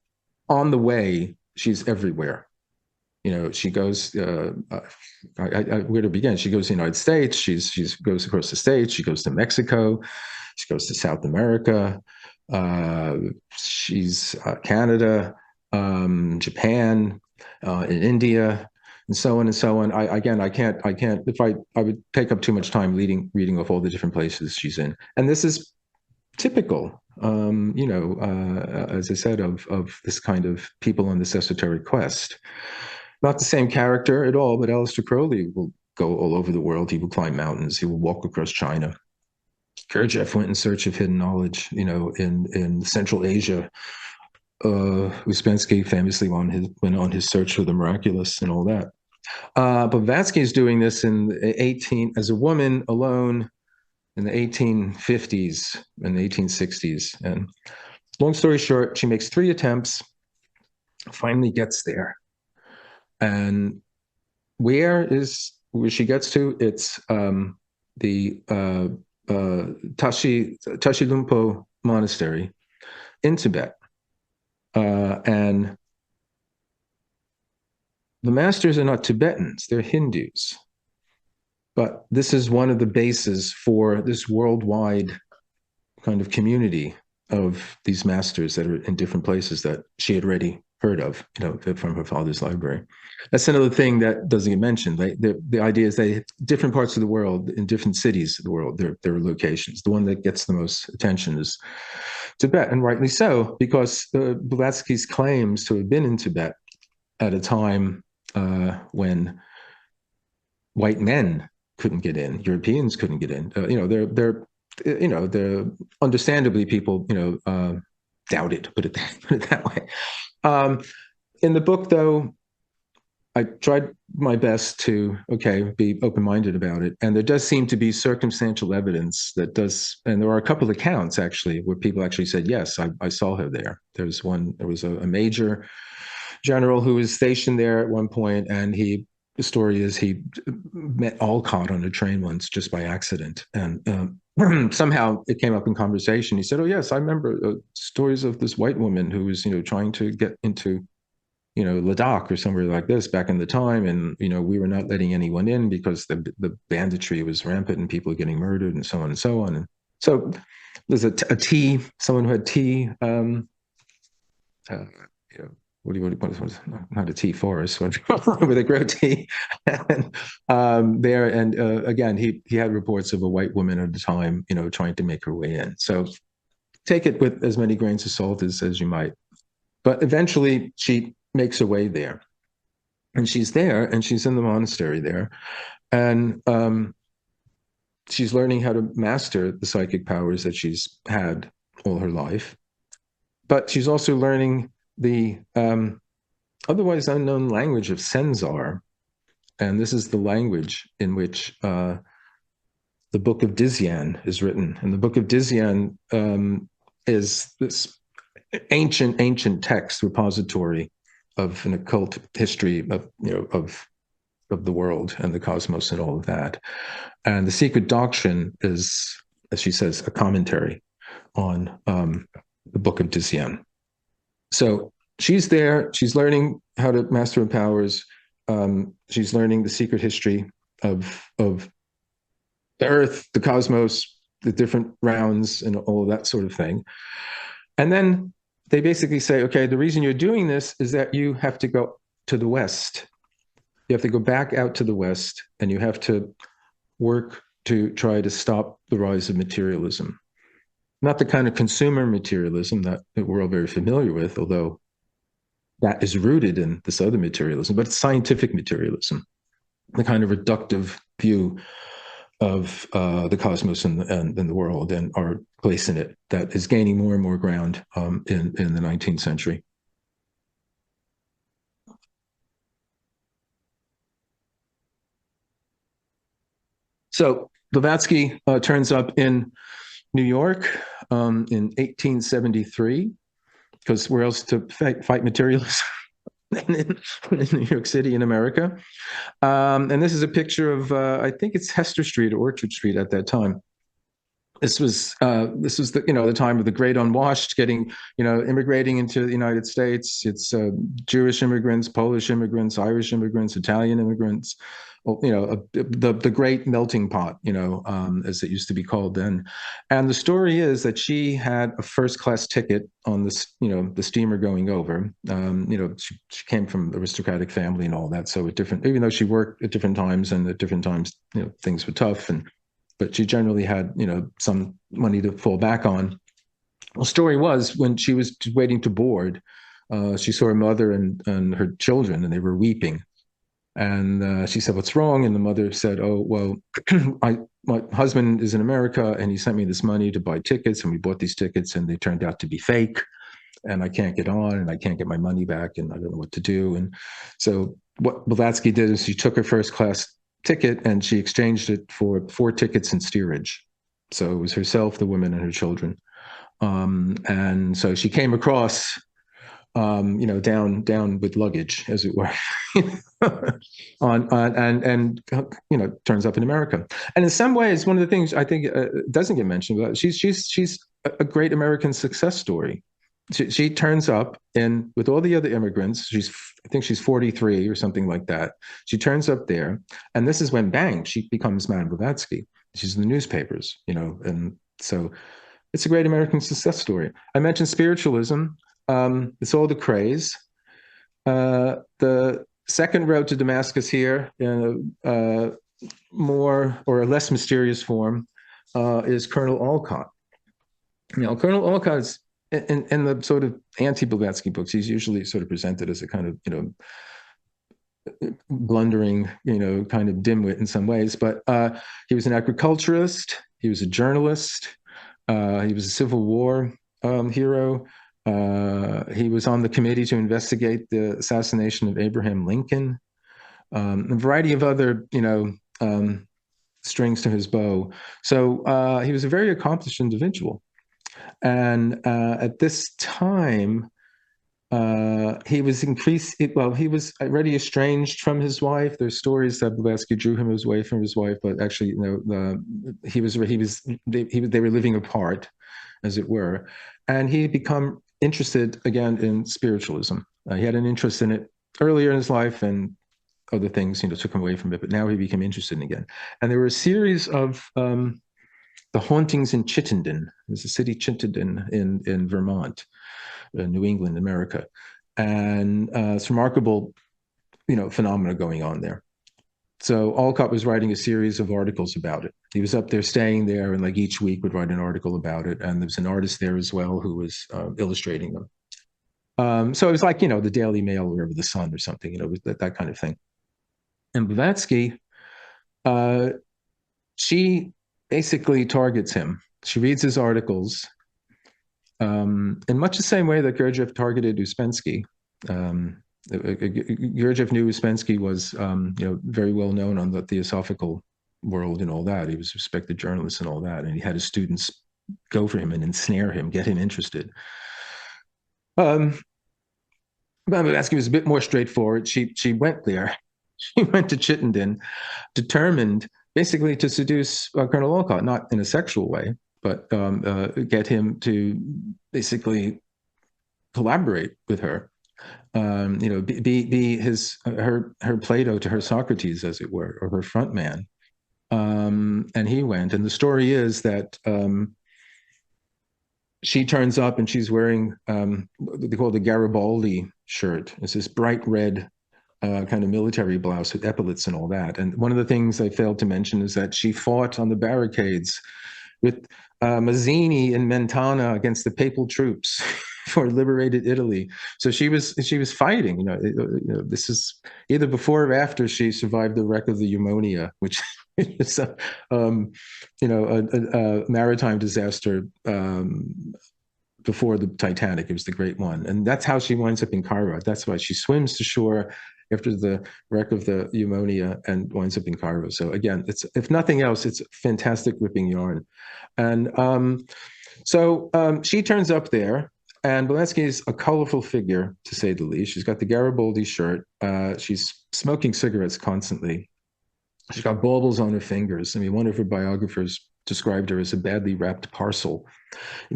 Speaker 1: on the way, she's everywhere. She goes, where to begin? She goes to the United States, she goes across the states, she goes to Mexico, she goes to South America, she's Canada, Japan, in India, and so on and so on. I can't. If I would take up too much time reading off all the different places she's in, and this is typical, as I said, of this kind of people on this esoteric quest. Not the same character at all, but Aleister Crowley will go all over the world. He will climb mountains. He will walk across China. Gurdjieff went in search of hidden knowledge, in Central Asia. Uspensky famously went on his search for the miraculous and all that. But Blavatsky is doing this as a woman alone in the 1850s and the 1860s. And long story short, she makes 3 attempts, finally gets there. And where she gets to, it's the Tashilhunpo Monastery in Tibet. And the masters are not Tibetans, they're Hindus. But this is one of the bases for this worldwide kind of community of these masters that are in different places that she had already heard of, from her father's library. That's another thing that doesn't get mentioned. The idea is they different parts of the world, in different cities of the world, there are locations. The one that gets the most attention is Tibet, and rightly so, because Blavatsky's claims to have been in Tibet at a time when white men couldn't get in, Europeans couldn't get in. They're understandably people, doubt it, put it that way. Um, in the book, though, I tried my best to, be open-minded about it. And there does seem to be circumstantial evidence that does, and there are a couple of accounts actually where people actually said, yes, I saw her there. There was a major general who was stationed there at one point, and the story is he met Alcott on a train once just by accident. And somehow it came up in conversation. He said, oh, yes, I remember stories of this white woman who was, trying to get into Ladakh or somewhere like this back in the time. And, we were not letting anyone in because the banditry was rampant and people were getting murdered and so on and so on. And so there's a tea, someone who had tea, uh, you know, what is not a tea forest, where they grow tea. And, there. And again, he had reports of a white woman at the time, trying to make her way in. So take it with as many grains of salt as you might. But eventually she makes her way there. And she's there, and she's in the monastery there. And she's learning how to master the psychic powers that she's had all her life. But she's also learning the otherwise unknown language of Senzar. And this is the language in which the Book of Dizyan is written. And the Book of Dizyan is this ancient text repository of an occult history of the world and the cosmos and all of that. And the secret doctrine is, as she says, a commentary on the Book of Dizyan. So she's there, she's learning how to master her powers. She's learning the secret history of the Earth, the cosmos, the different rounds, and all of that sort of thing. And then they basically say, okay, the reason you're doing this is that you have to go to the West. You have to go back out to the West, and you have to work to try to stop the rise of materialism. Not the kind of consumer materialism that we're all very familiar with, although that is rooted in this other materialism, but it's scientific materialism, the kind of reductive view of the cosmos and the world and our place in it that is gaining more and more ground in the 19th century. So Blavatsky turns up in New York in 1873, because where else to fight materialism in New York City in America? And this is a picture of, I think it's Hester Street or Orchard Street at that time. This was the time of the great unwashed getting, immigrating into the United States. It's Jewish immigrants, Polish immigrants, Irish immigrants, Italian immigrants, the great melting pot, as it used to be called then. And the story is that she had a first class ticket on this, the steamer going over. She came from aristocratic family and all that. So even though she worked at different times and at different times, things were tough, but she generally had, some money to fall back on. The story was when she was waiting to board, she saw her mother and her children, and they were weeping. And she said, "What's wrong?" And the mother said, "Oh, well, my husband is in America, and he sent me this money to buy tickets, and we bought these tickets, and they turned out to be fake, and I can't get on, and I can't get my money back, and I don't know what to do." And so what Blavatsky did is she took her first class ticket and she exchanged it for 4 tickets in steerage. So it was herself, the women, and her children. And so she came across, down with luggage, as it were, and turns up in America. And in some ways, one of the things I think doesn't get mentioned, but she's a great American success story. She turns up with all the other immigrants. I think she's 43 or something like that. She turns up there, and this is when, bang, she becomes Madame Blavatsky. She's in the newspapers, and so it's a great American success story. I mentioned spiritualism. It's all the craze. The second road to Damascus here, in a more or a less mysterious form, is Colonel Olcott. Colonel Olcott is in the sort of anti-Blavatsky books. He's usually sort of presented as a kind of blundering, kind of dimwit in some ways. But he was an agriculturalist. He was a journalist. He was a Civil War hero. He was on the committee to investigate the assassination of Abraham Lincoln. A variety of other, strings to his bow. So he was a very accomplished individual. And at this time, he was he was already estranged from his wife. There's stories that Blavatsky drew him away from his wife, but actually, they were living apart, as it were. And he had become interested again in spiritualism. He had an interest in it earlier in his life, and other things, took him away from it. But now he became interested in it again. And there were a series of the hauntings in Chittenden. There's a city, Chittenden, in Vermont, New England, America, and it's remarkable, phenomena going on there. So Olcott was writing a series of articles about it. He was up there, staying there, and like each week would write an article about it. And there was an artist there as well who was illustrating them. So it was like, the Daily Mail or the Sun or something, that kind of thing. And Blavatsky, she basically targets him. She reads his articles in much the same way that Gurdjieff targeted Uspensky. Gurdjieff knew Uspensky was, very well known on the theosophical world and all that. He was a respected journalist and all that, and he had his students go for him and ensnare him, get him interested. Blavatsky was a bit more straightforward. She went there. She went to Chittenden, determined basically to seduce Colonel Olcott, not in a sexual way, but get him to basically collaborate with her. Be her Plato to her Socrates, as it were, or her front man. And he went. And the story is that she turns up and she's wearing what they call the Garibaldi shirt. It's this bright red kind of military blouse with epaulets and all that. And one of the things I failed to mention is that she fought on the barricades with Mazzini and Mentana against the papal troops for liberated Italy. So she was fighting. This is either before or after she survived the wreck of the Eumonia, which is a maritime disaster before the Titanic. It was the great one, and that's how she winds up in Cairo. That's why she swims to shore after the wreck of the Eumonia and winds up in Cairo. So again, it's, if nothing else, it's fantastic ripping yarn. And so she turns up there, and Blavatsky is a colorful figure, to say the least. She's got the Garibaldi shirt. She's smoking cigarettes constantly. She's got baubles on her fingers. I mean, one of her biographers described her as a badly wrapped parcel.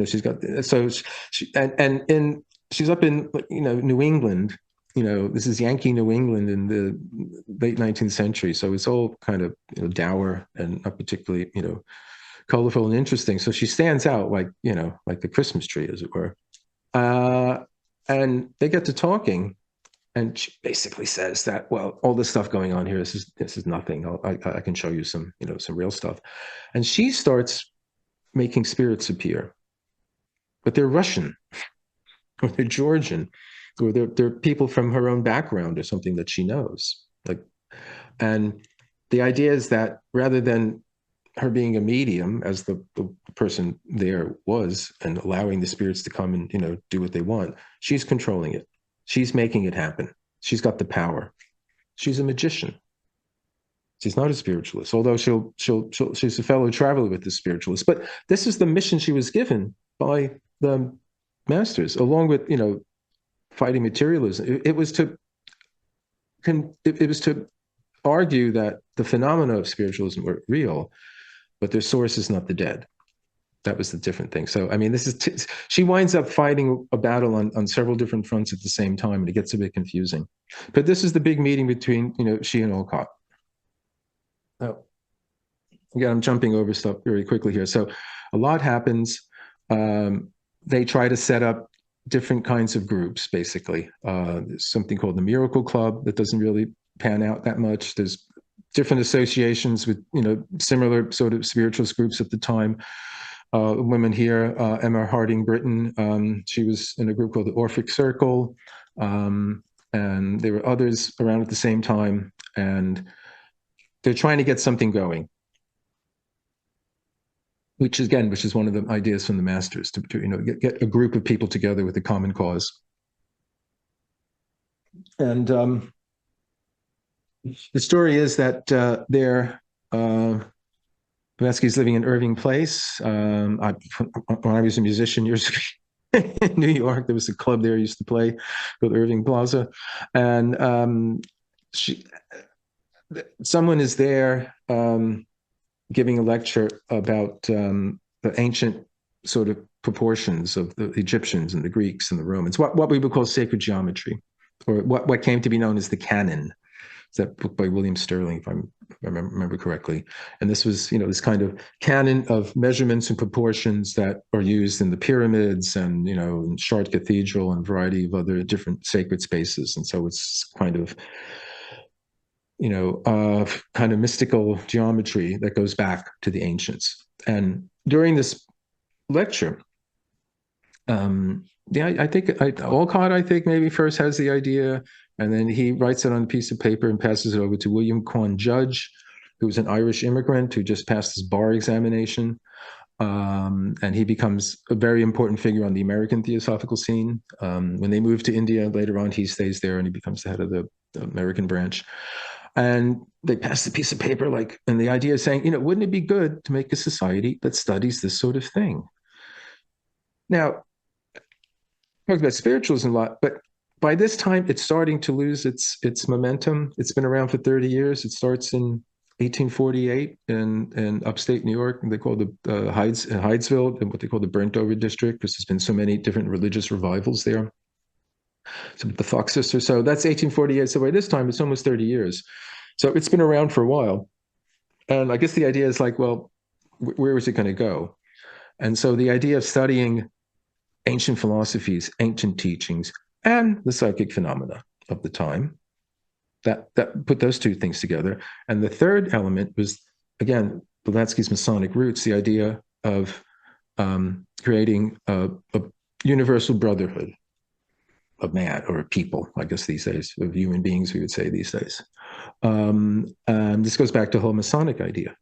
Speaker 1: She's got, so she's up in, New England. This is Yankee New England in the late 19th century. So it's all kind of, dour and not particularly, colorful and interesting. So she stands out like the Christmas tree, as it were. And they get to talking, and she basically says that, well, all this stuff going on here, this is nothing. I can show you some, some real stuff. And she starts making spirits appear, but they're Russian or they're Georgian, or they're people from her own background or something that she knows. And the idea is that rather than her being a medium, as the person there was, and allowing the spirits to come and do what they want, she's controlling it. She's making it happen. She's got the power. She's a magician. She's not a spiritualist, although she's a fellow traveler with the spiritualist. But this is the mission she was given by the masters, along with fighting materialism. It was to argue that the phenomena of spiritualism were real, but their source is not the dead. That was the different thing. So, I mean, she winds up fighting a battle on several different fronts at the same time, and it gets a bit confusing. But this is the big meeting between, she and Olcott. Oh, again, I'm jumping over stuff very quickly here. So a lot happens. They try to set up different kinds of groups, basically. There's something called the Miracle Club that doesn't really pan out that much. There's different associations with, similar sort of spiritualist groups at the time. Women here, Emma Harding Britton, she was in a group called the Orphic Circle, and there were others around at the same time, and they're trying to get something going, which is one of the ideas from the masters to get a group of people together with a common cause. And the story is that Blavatsky's living in Irving Place. When I was a musician years ago in New York, there was a club there I used to play called Irving Plaza, and someone is there giving a lecture about the ancient sort of proportions of the Egyptians and the Greeks and the Romans, what we would call sacred geometry, or what came to be known as the canon. It's that book by William Sterling, if I remember correctly. And this was, this kind of canon of measurements and proportions that are used in the pyramids and, in Chartres Cathedral and a variety of other different sacred spaces. And so it's kind of, kind of mystical geometry that goes back to the ancients. And during this lecture, I think Olcott, maybe first has the idea, and then he writes it on a piece of paper and passes it over to William Quan Judge, who was an Irish immigrant who just passed his bar examination. And he becomes a very important figure on the American theosophical scene. When they move to India later on, he stays there and he becomes the head of the American branch. And they pass the piece of paper, and the idea is saying, wouldn't it be good to make a society that studies this sort of thing? Now, talk about spiritualism a lot, but by this time it's starting to lose its momentum. It's been around for 30 years. It starts in 1848 in upstate New York, and they call it Hydesville, and what they call the burnt over district, because there's been so many different religious revivals there. So the Fox sisters. So that's 1848. So by this time it's almost 30 years. So it's been around for a while. And I guess the idea is well, where is it going to go? And so the idea of studying ancient philosophies, ancient teachings, and the psychic phenomena of the time, that put those two things together. And the third element was, again, Blavatsky's Masonic roots, the idea of creating a universal brotherhood of man, or people, I guess these days, of human beings, we would say these days. And this goes back to the whole Masonic idea.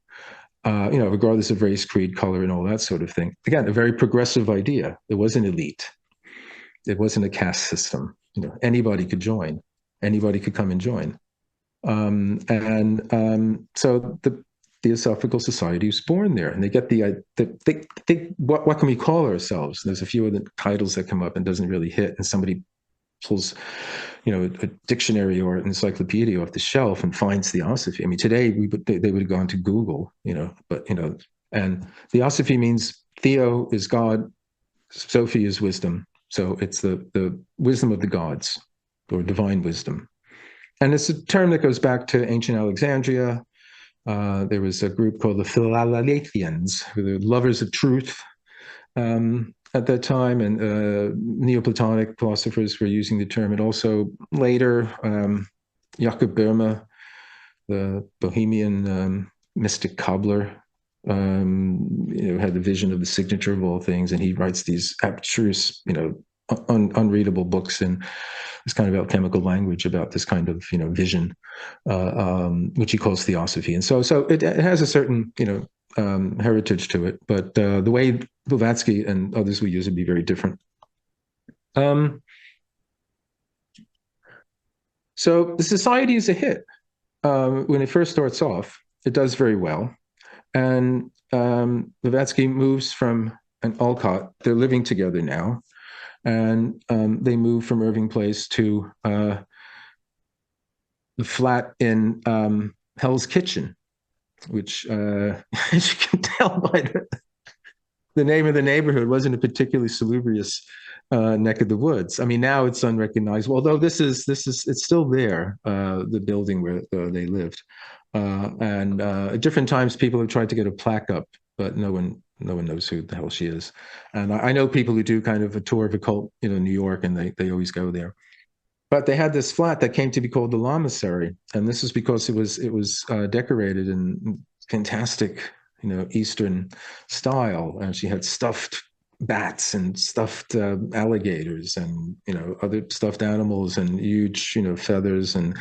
Speaker 1: Regardless of race, creed, color, and all that sort of thing. Again, a very progressive idea. It wasn't elite. It wasn't a caste system. Anybody could join. Anybody could come and join. So the Theosophical Society was born there, and they get what can we call ourselves? And there's a few of the titles that come up and doesn't really hit, and somebody pulls a dictionary or an encyclopedia off the shelf and finds theosophy. I mean, today they would have gone to Google, and theosophy means theo is God, Sophie is wisdom. So it's the wisdom of the gods, or divine wisdom. And it's a term that goes back to ancient Alexandria. There was a group called the Philalethians, who were the lovers of truth. At that time, and Neoplatonic philosophers were using the term, and also later, Jakob Böhme, the Bohemian mystic cobbler, had the vision of the signature of all things, and he writes these abstruse, unreadable books in this kind of alchemical language about this kind of, vision, which he calls theosophy. And so it has a certain, heritage to it, but the way Blavatsky and others will use it would be very different. So the society is a hit. When it first starts off, it does very well. And Blavatsky moves from an Olcott. They're living together now. And they move from Irving Place to the flat in Hell's Kitchen, which, as you can tell by the name of the neighborhood, wasn't a particularly salubrious neck of the woods. I mean, now it's unrecognizable, although it's still there, the building where they lived. And at different times, people have tried to get a plaque up, but no one no one knows who the hell she is. And I know people who do kind of a tour of occult, New York, and they always go there. But they had this flat that came to be called the Lamasery, and this is because it was decorated in fantastic, Eastern style, and she had stuffed bats and stuffed alligators and other stuffed animals and huge feathers and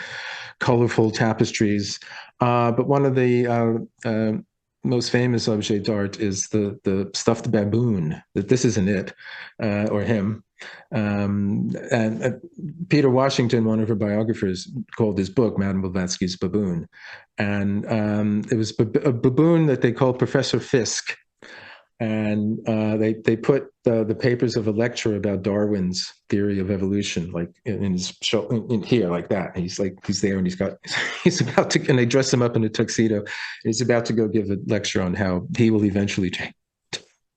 Speaker 1: colorful tapestries. But one of the most famous object d'art is the stuffed baboon. That this isn't it or him. And Peter Washington, one of her biographers, called his book Madame Blavatsky's Baboon, and it was a baboon that they called Professor Fisk, and they put the papers of a lecture about Darwin's theory of evolution like in his show in here like that. And he's there and he's about to, and they dress him up in a tuxedo. And he's about to go give a lecture on how he will eventually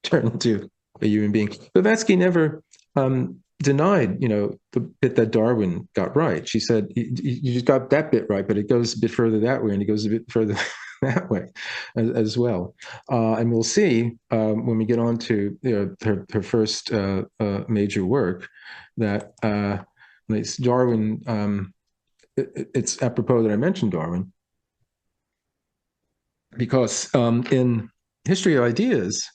Speaker 1: turn into a human being. Blavatsky never denied, the bit that Darwin got right. She said, you just got that bit right, but it goes a bit further that way, and it goes a bit further that way as well. And we'll see when we get on to her first major work that it's Darwin. It's apropos that I mentioned Darwin because in History of Ideas,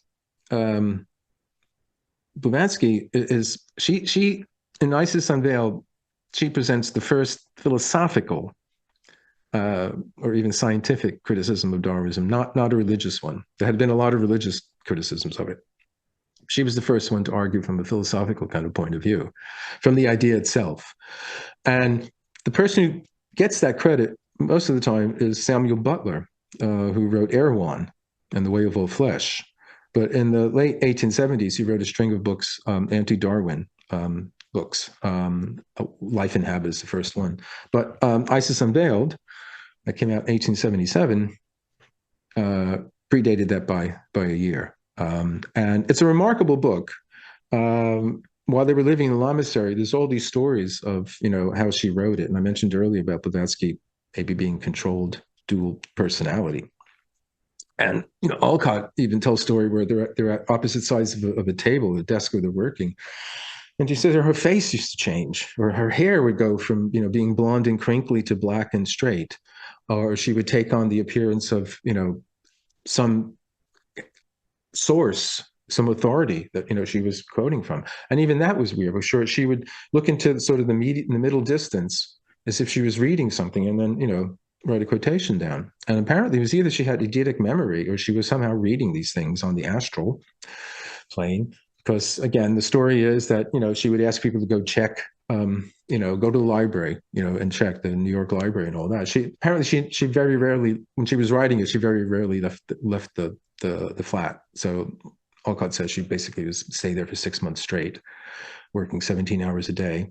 Speaker 1: Blavatsky is she in Isis Unveiled, she presents the first philosophical or even scientific criticism of Darwinism, not a religious one. There had been a lot of religious criticisms of it. She was the first one to argue from a philosophical kind of point of view, from the idea itself. And the person who gets that credit most of the time is Samuel Butler, who wrote Erewhon and The Way of All Flesh. But in the late 1870s, he wrote a string of books, anti-Darwin books. Life and Habit is the first one. But Isis Unveiled, that came out in 1877, predated that by a year. And it's a remarkable book. While they were living in the Lamasery, there's all these stories of, how she wrote it. And I mentioned earlier about Blavatsky maybe being controlled dual personality. And Alcott even tells a story where they're at opposite sides of a table, the desk where they're working. And she says her face used to change, or her hair would go from being blonde and crinkly to black and straight, or she would take on the appearance of some source, some authority that she was quoting from. And even that was weird. We're sure she would look into sort of the middle distance as if she was reading something, and then write a quotation down. And apparently it was either she had eidetic memory or she was somehow reading these things on the astral plane. Because again, the story is that, she would ask people to go check, go to the library, and check the New York Library and all that. She very rarely, when she was writing it, she very rarely left the flat. So Alcott says she basically was stay there for 6 months straight, working 17 hours a day.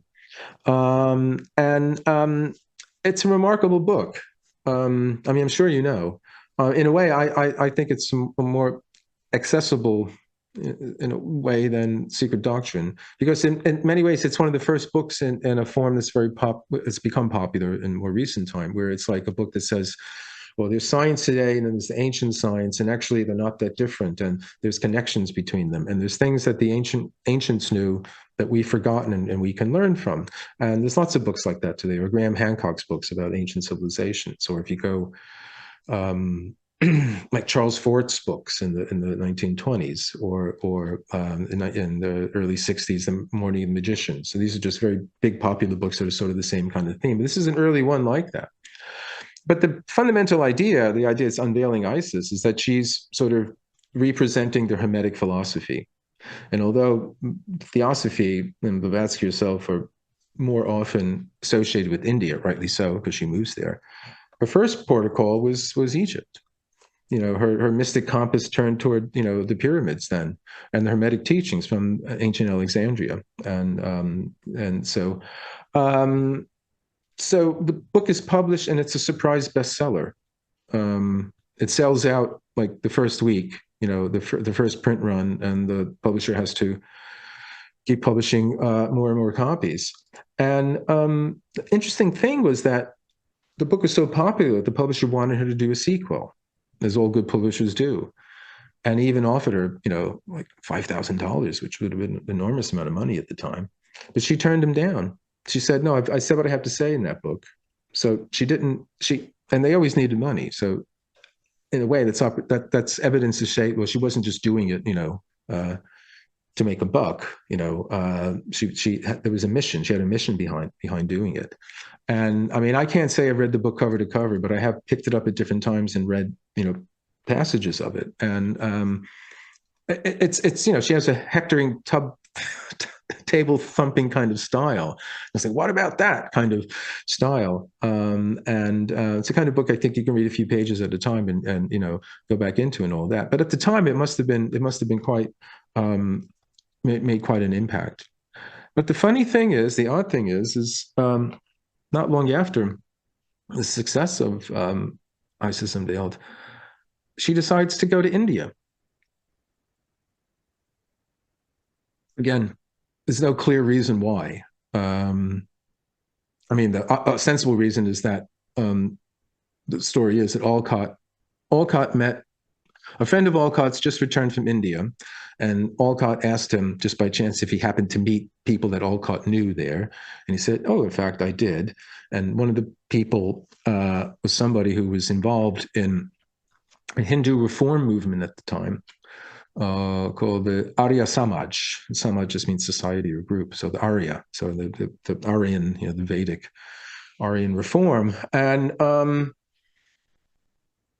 Speaker 1: It's a remarkable book. I'm sure in a way, I think it's more accessible in a way than Secret Doctrine, because in many ways it's one of the first books in a form that's it's become popular in more recent time, where it's like a book that says, well, there's science today and then there's the ancient science, and actually they're not that different, and there's connections between them, and there's things that the ancients knew that we've forgotten and we can learn from. And there's lots of books like that today, or Graham Hancock's books about ancient civilizations, or if you go like Charles Fort's books in the 1920s, or in the early 60s, The Morning of the Magician. So these are just very big popular books that are sort of the same kind of theme. This is an early one like that. But the fundamental idea, the idea it's unveiling Isis, is that she's sort of representing the Hermetic philosophy. And although Theosophy and Blavatsky herself are more often associated with India, rightly so, because she moves there, her first port of call was Egypt. Her mystic compass turned toward, the pyramids then, and the Hermetic teachings from ancient Alexandria. And so the book is published, and it's a surprise bestseller. It sells out like the first week, the first print run, and the publisher has to keep publishing more and more copies. And the interesting thing was that the book was so popular that the publisher wanted her to do a sequel, as all good publishers do. and he even offered her, like $5,000, which would have been an enormous amount of money at the time. But she turned him down. She said, "No, I said what I have to say in that book." So she didn't. And they always needed money. So in a way, that's evidence to say, well, she wasn't just doing it, to make a buck. There was a mission. She had a mission behind doing it. And I mean, I can't say I've read the book cover to cover, but I have picked it up at different times and read, passages of it. And it's she has a hectoring table thumping kind of style. It's like, what about that kind of style? And it's a kind of book I think you can read a few pages at a time and go back into and all that. But at the time, it must have been quite made quite an impact. But the odd thing is not long after the success of Isis Unveiled, she decides to go to India. Again, there's no clear reason why. I mean, the sensible reason is that the story is that Alcott met a friend of Alcott's just returned from India, and Alcott asked him just by chance if he happened to meet people that Alcott knew there, and he said, "Oh, in fact, I did." And one of the people was somebody who was involved in a Hindu reform movement at the time, called the Arya Samaj. Samaj just means society or group. So the Arya, so the Aryan, the Vedic Aryan reform. And,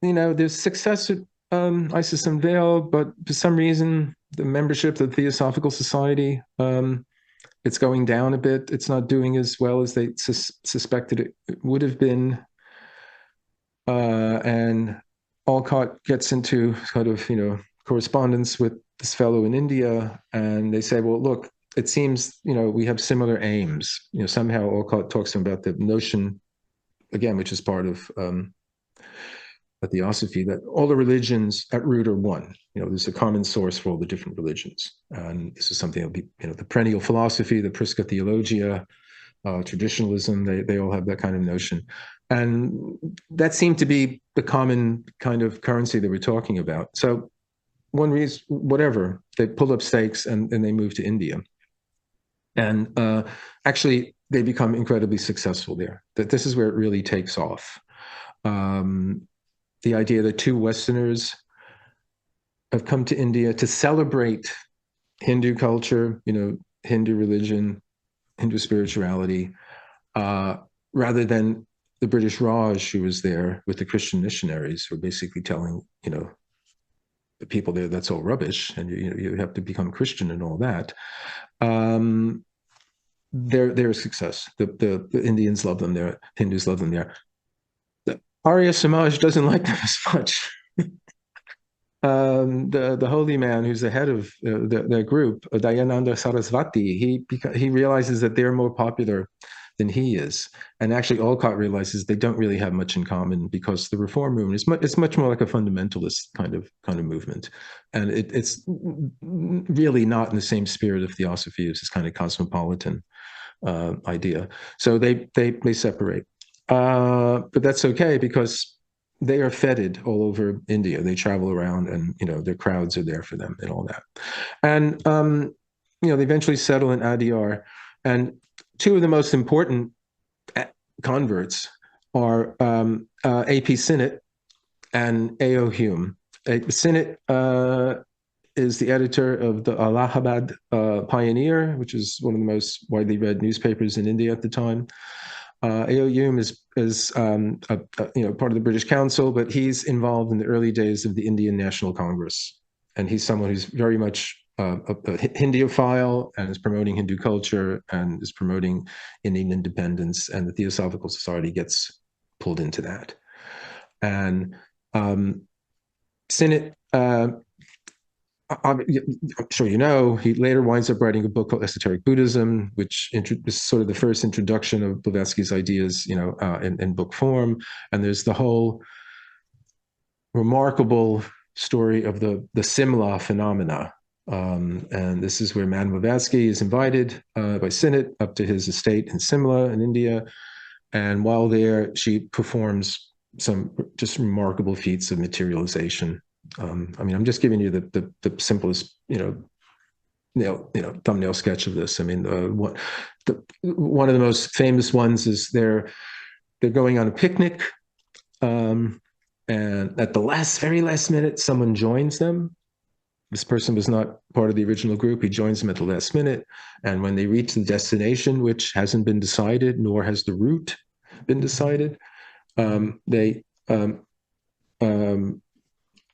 Speaker 1: there's success at Isis Unveiled, but for some reason, the membership of the Theosophical Society, it's going down a bit. It's not doing as well as they suspected it would have been. And Alcott gets into kind of, correspondence with this fellow in India, and they say, well, look, it seems, we have similar aims. Somehow Alcott talks to him about the notion, again, which is part of the Theosophy, that all the religions at root are one. There's a common source for all the different religions. And this is something that'll be, the perennial philosophy, the Prisca Theologia, traditionalism, they all have that kind of notion. And that seemed to be the common kind of currency that we're talking about. So one reason, whatever, they pull up stakes and they move to India. And actually, they become incredibly successful there. That this is where it really takes off. The idea that two Westerners have come to India to celebrate Hindu culture, Hindu religion, Hindu spirituality, rather than the British Raj who was there with the Christian missionaries who were basically telling, the people there that's all rubbish and you have to become Christian and all that. They're a success. The Indians love them there. Hindus love them there. The Arya Samaj doesn't like them as much. The holy man who's the head of their group, Dayananda Sarasvati, he realizes that they're more popular than he is, and actually Alcott realizes they don't really have much in common because the reform movement is much more like a fundamentalist kind of movement, and it's really not in the same spirit of Theosophy as this kind of cosmopolitan idea. So they separate, but that's okay because they are feted all over India. They travel around, and their crowds are there for them and all that. And they eventually settle in Adyar, and two of the most important converts are A.P. Sinnett and A.O. Hume. Sinnett is the editor of the Allahabad Pioneer, which is one of the most widely read newspapers in India at the time. A.O. Hume is part of the British Council, but he's involved in the early days of the Indian National Congress. And he's someone who's very much a Hindiophile and is promoting Hindu culture and is promoting Indian independence. And the Theosophical Society gets pulled into that. And Sinnett, I'm sure he later winds up writing a book called Esoteric Buddhism, which is sort of the first introduction of Blavatsky's ideas, in book form. And there's the whole remarkable story of the Simla phenomena. And this is where Madame Blavatsky is invited by Sinnett up to his estate in Simla in India. And while there, she performs some just remarkable feats of materialization. I mean, I'm just giving you the simplest, thumbnail sketch of this. I mean, one of the most famous ones is they're going on a picnic, um, and at the very last minute, someone joins them. This person was not part of the original group. He joins them at the last minute, and when they reach the destination, which hasn't been decided, nor has the route been decided, they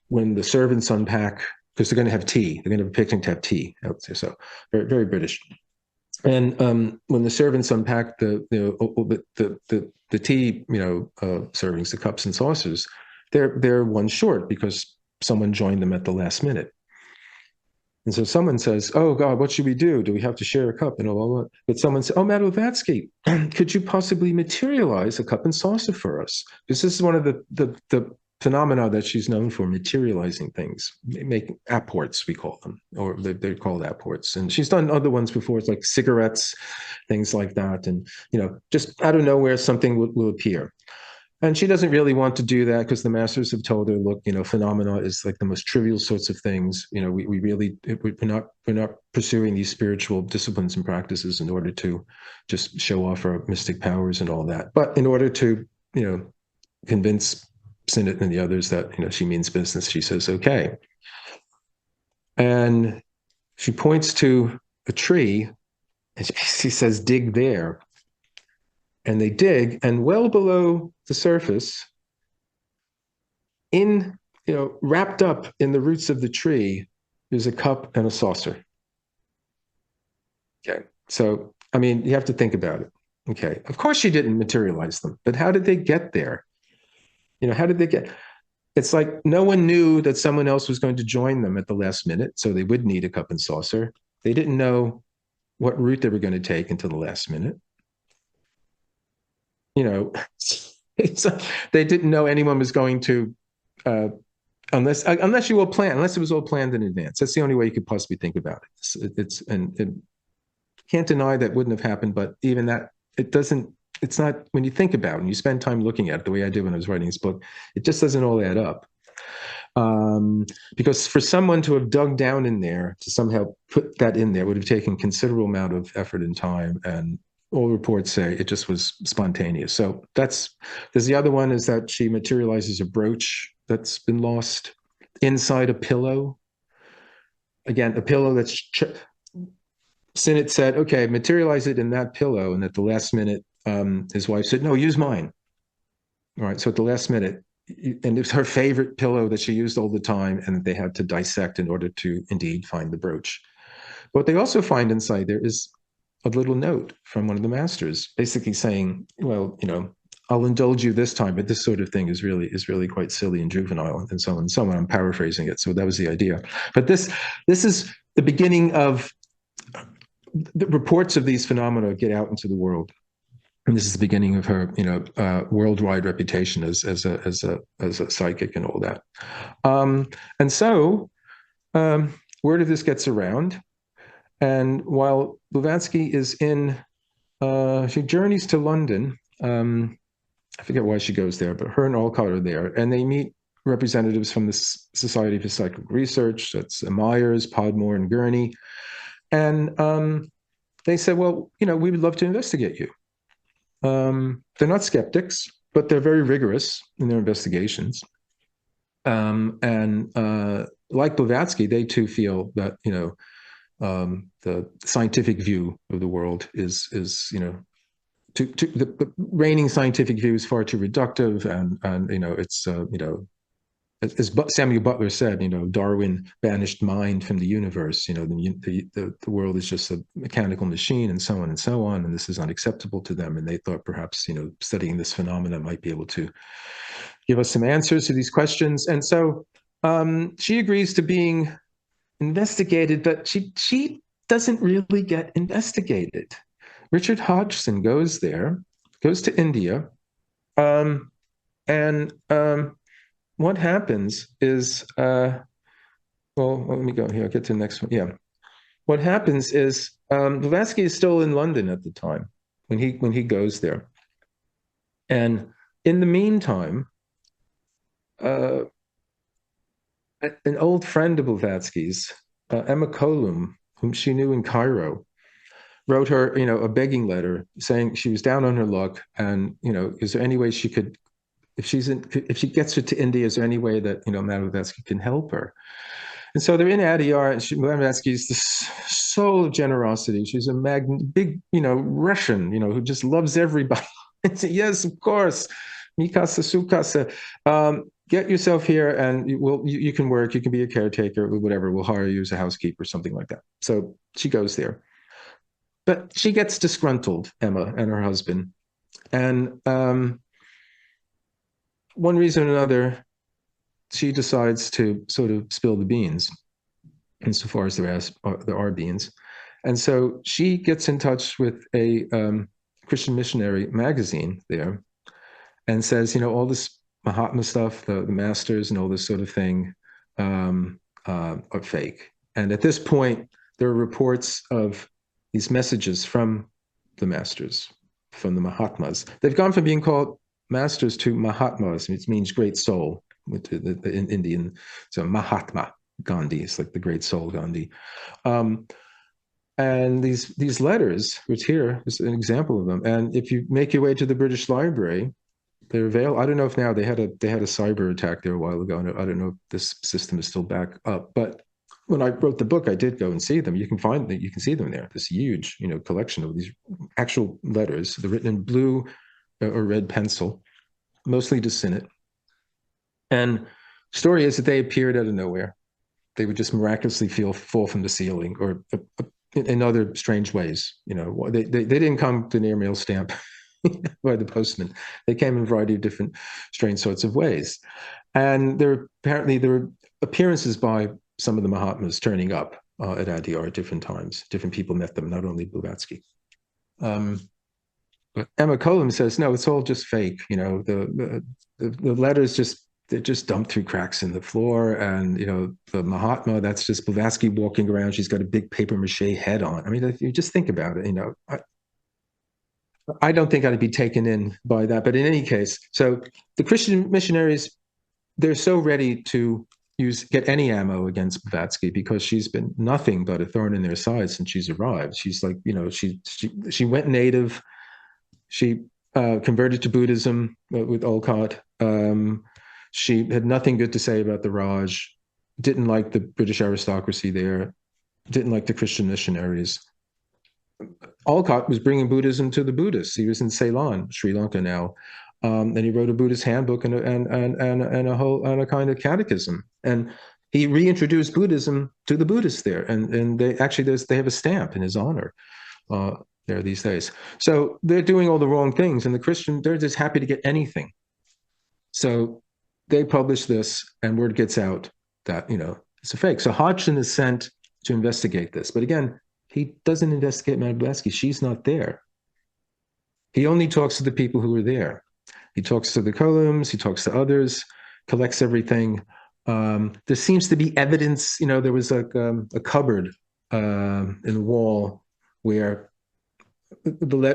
Speaker 1: when the servants unpack, because they're going to have tea, they're going to have a picnic to have tea out there. So very, very British. And when the servants unpack the tea, servings, the cups and saucers, they're one short because someone joined them at the last minute. And so someone says, "Oh God, what should we do? Do we have to share a cup?" And all that. But someone said, "Oh, Madam Blavatsky, could you possibly materialize a cup and saucer for us?" Because this is one of the phenomena that she's known for, materializing things, making apports, we call them, or they're called apports. And she's done other ones before, it's like cigarettes, things like that. And, just out of nowhere, something will appear. And she doesn't really want to do that because the masters have told her, look, phenomena is like the most trivial sorts of things. We're not pursuing these spiritual disciplines and practices in order to just show off our mystic powers and all that. But in order to, convince Sinnott and the others that, she means business, she says, okay. And she points to a tree and she says, dig there. And they dig, and well below the surface, wrapped up in the roots of the tree, there's a cup and a saucer. Okay. So, I mean, you have to think about it. Okay. Of course she didn't materialize them, but how did they get there? How did they get? It's like no one knew that someone else was going to join them at the last minute, so they would need a cup and saucer. They didn't know what route they were going to take until the last minute. They didn't know anyone was going to, unless you all plan, unless it was all planned in advance. That's the only way you could possibly think about it. And can't deny that wouldn't have happened, but even that, it's not, when you think about it and you spend time looking at it the way I did when I was writing this book, it just doesn't all add up. Because for someone to have dug down in there to somehow put that in there would have taken considerable amount of effort and time, and all reports say it just was spontaneous. So there's the other one is that she materializes a brooch that's been lost inside a pillow. Again, a pillow that's Sinnott said, okay, materialize it in that pillow. And at the last minute, his wife said, no, use mine. All right. So at the last minute, and it was her favorite pillow that she used all the time, and they had to dissect in order to indeed find the brooch. What they also find inside there is a little note from one of the masters, basically saying, well, I'll indulge you this time, but this sort of thing is really quite silly and juvenile, and so on and so on. I'm paraphrasing it. So that was the idea. But this is the beginning of the reports of these phenomena get out into the world. And this is the beginning of her, worldwide reputation as a psychic and all that. And so word of this gets around. And while Blavatsky is she journeys to London. I forget why she goes there, but her and Alcott are there, and they meet representatives from the Society for Psychic Research. That's Myers, Podmore, and Gurney. And they said, well, we would love to investigate you. They're not skeptics, but they're very rigorous in their investigations. And like Blavatsky, they too feel that, the scientific view of the world is the reigning scientific view is far too reductive, and it's as Samuel Butler said, Darwin banished mind from the universe. The world is just a mechanical machine, and so on and so on, and this is unacceptable to them. And they thought perhaps studying this phenomena might be able to give us some answers to these questions. And so she agrees to being investigated, but she doesn't really get investigated. Richard Hodgson goes to India, and what happens is, well, let me go here. I'll get to the next one. Yeah. What happens is Blavatsky is still in London at the time when he goes there. And in the meantime, an old friend of Blavatsky's, Emma Colum, whom she knew in Cairo, wrote her, a begging letter saying she was down on her luck, and is there any way she could, if she gets her to India, is there any way that Madame Blavatsky can help her? And so they're in Adyar, and Blavatsky is the soul of generosity. She's a big, Russian, who just loves everybody. Yes, of course, mikasa sukasa. Get yourself here, and you can work. You can be a caretaker, or whatever. We'll hire you as a housekeeper, something like that. So she goes there, but she gets disgruntled, Emma and her husband, and one reason or another, she decides to sort of spill the beans, insofar as there are beans. And so she gets in touch with a Christian missionary magazine there and says, all this Mahatma stuff, the masters and all this sort of thing are fake. And at this point, there are reports of these messages from the masters, from the Mahatmas. They've gone from being called masters to Mahatmas, which means great soul, with the Indian. So Mahatma Gandhi is like the great soul Gandhi. And these letters, which here is an example of them. And if you make your way to the British Library, they're available. I don't know if now they had a cyber attack there a while ago, and I don't know if this system is still back up. But when I wrote the book, I did go and see them. You can see them there. This huge, collection of these actual letters. They're written in blue or red pencil, mostly to Sinnott. And story is that they appeared out of nowhere. They would just miraculously fall from the ceiling, or in other strange ways. They didn't come to an airmail stamp by the postman. They came in a variety of different strange sorts of ways. And there were appearances by some of the Mahatmas turning up at Adyar at different times. Different people met them, not only Blavatsky. But Emma Colum says, no, it's all just fake. The letters they're just dumped through cracks in the floor. And, the Mahatma, that's just Blavatsky walking around. She's got a big paper mache head on. I mean, you just think about it, I don't think I'd be taken in by that. But in any case, so the Christian missionaries, they're so ready to get any ammo against Blavatsky because she's been nothing but a thorn in their side since she's arrived. She's like, she went native. She converted to Buddhism with Olcott. She had nothing good to say about the Raj, didn't like the British aristocracy there, didn't like the Christian missionaries. Olcott was bringing Buddhism to the Buddhists. He was in Ceylon, Sri Lanka now, and he wrote a Buddhist handbook and a kind of catechism. And he reintroduced Buddhism to the Buddhists there, and they have a stamp in his honor there these days. So they're doing all the wrong things, and the Christian, they're just happy to get anything. So they publish this, and word gets out that it's a fake. So Hodgson is sent to investigate this, but again, he doesn't investigate Madame Blavatsky. She's not there. He only talks to the people who are there. He talks to the Colums, he talks to others, collects everything. There seems to be evidence. There was a cupboard in the wall where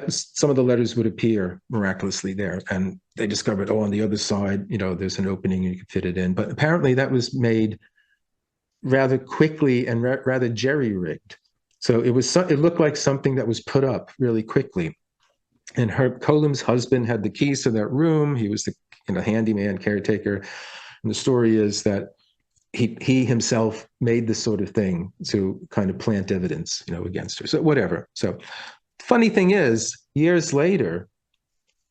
Speaker 1: some of the letters would appear miraculously there, and they discovered, on the other side, there's an opening and you can fit it in. But apparently that was made rather quickly and rather jerry-rigged. So it looked like something that was put up really quickly. And Colum's husband had the keys to that room. He was the handyman, caretaker. And the story is that he himself made this sort of thing to kind of plant evidence, against her. So whatever. So funny thing is, years later,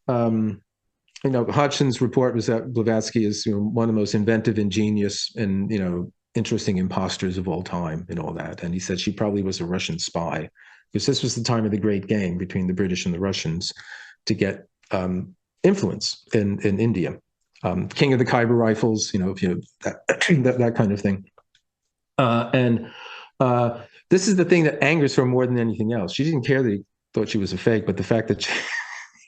Speaker 1: Hodgson's report was that Blavatsky is one of the most inventive, ingenious, and interesting imposters of all time and all that. And he said she probably was a Russian spy, because this was the time of the great game between the British and the Russians to get influence in India. King of the Khyber Rifles, that kind of thing. And this is the thing that angers her more than anything else. She didn't care that he thought she was a fake, but the fact that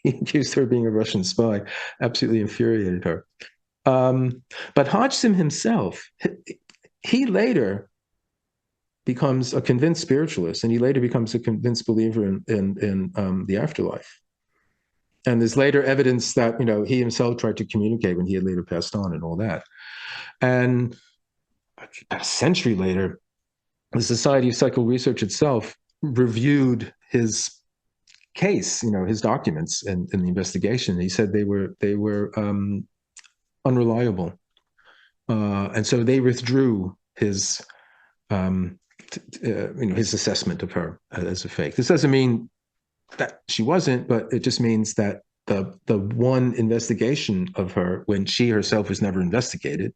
Speaker 1: he accused her of being a Russian spy absolutely infuriated her. But Hodgson himself, he later becomes a convinced spiritualist, and he later becomes a convinced believer in the afterlife. And there's later evidence that he himself tried to communicate when he had later passed on and all that. And a century later, the Society of Psychical Research itself reviewed his case, his documents in the investigation. He said they were unreliable, and so they withdrew his his assessment of her as a fake. This doesn't mean that she wasn't, but it just means that the one investigation of her, when she herself was never investigated,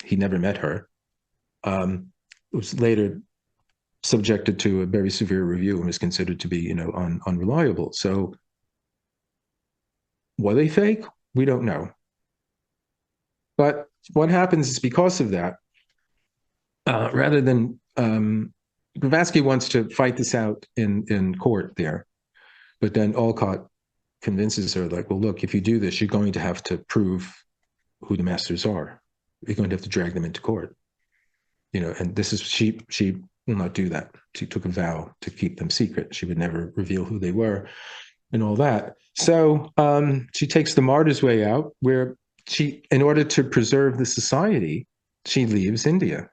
Speaker 1: he never met her, was later subjected to a very severe review and was considered to be, unreliable. So, were they fake? We don't know. But what happens is because of that, rather than Blavatsky wants to fight this out in court there, but then Alcott convinces her, like, well, look, if you do this, you're going to have to prove who the masters are. You're going to have to drag them into court. And this is she will not do that. She took a vow to keep them secret. She would never reveal who they were and all that. So she takes the martyr's way out, where she, in order to preserve the society, she leaves India.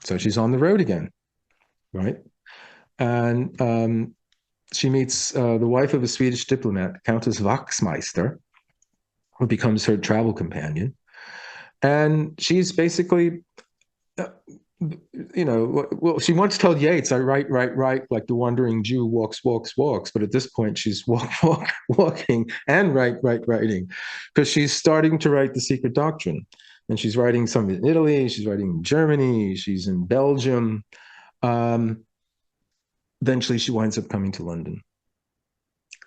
Speaker 1: So she's on the road again, right? And she meets the wife of a Swedish diplomat, Countess Wachtmeister, who becomes her travel companion. And she's basically, well, she once told Yeats, I write, like the wandering Jew walks, walks. But at this point, she's walking and writing, because she's starting to write The Secret Doctrine. And she's writing some in Italy, she's writing in Germany, she's in Belgium. Eventually, she winds up coming to London.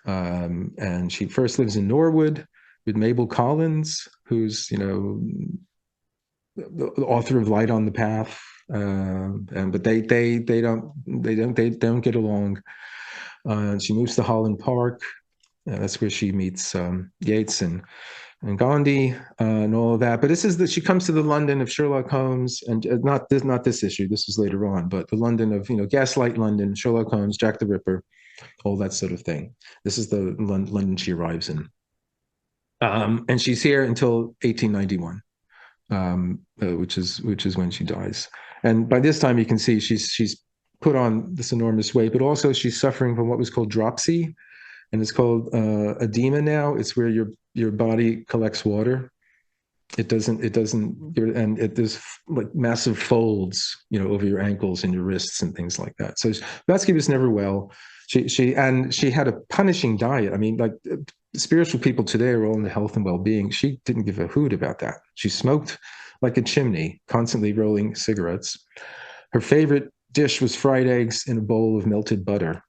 Speaker 1: And she first lives in Norwood with Mabel Collins, who's, the author of Light on the Path. But they don't get along. She moves to Holland Park. That's where she meets Yeats and Gandhi and all of that. But she comes to the London of Sherlock Holmes, and not this issue. This was later on, but the London of Gaslight London, Sherlock Holmes, Jack the Ripper, all that sort of thing. This is the London she arrives in, and she's here until 1891, which is when she dies. And by this time, you can see she's put on this enormous weight, but also she's suffering from what was called dropsy, and it's called edema now. It's where your body collects water. There's like massive folds, over your ankles and your wrists and things like that. So Blavatsky was never well. She had a punishing diet. I mean, like spiritual people today are all in the health and well-being. She didn't give a hoot about that. She smoked like a chimney, constantly rolling cigarettes. Her favorite dish was fried eggs in a bowl of melted butter.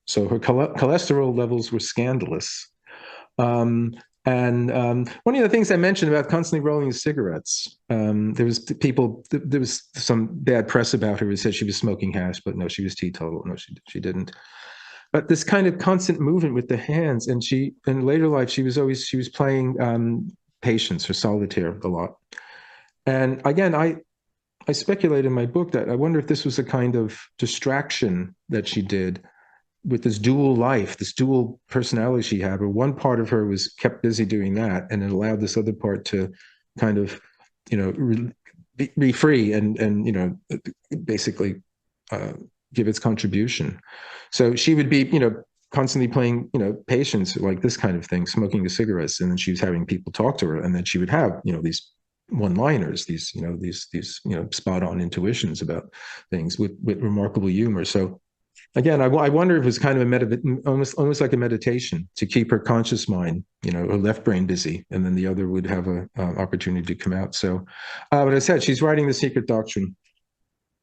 Speaker 1: So her cholesterol levels were scandalous. And one of the things I mentioned about constantly rolling cigarettes, there was some bad press about her who said she was smoking hash, but no, she was teetotal. No, she didn't. But this kind of constant movement with the hands, and she, in later life, she was playing patience or solitaire a lot. And again, I speculate in my book that I wonder if this was a kind of distraction that she did with this dual life, this dual personality she had, where one part of her was kept busy doing that, and it allowed this other part to kind of, be free and basically give its contribution. So she would be, constantly playing, patience, like this kind of thing, smoking the cigarettes, and then she was having people talk to her, and then she would have, these one-liners, these spot-on intuitions about things with remarkable humor. So again, I wonder if it was kind of almost like a meditation to keep her conscious mind, her left brain busy, and then the other would have an opportunity to come out. So, but I said she's writing The Secret Doctrine,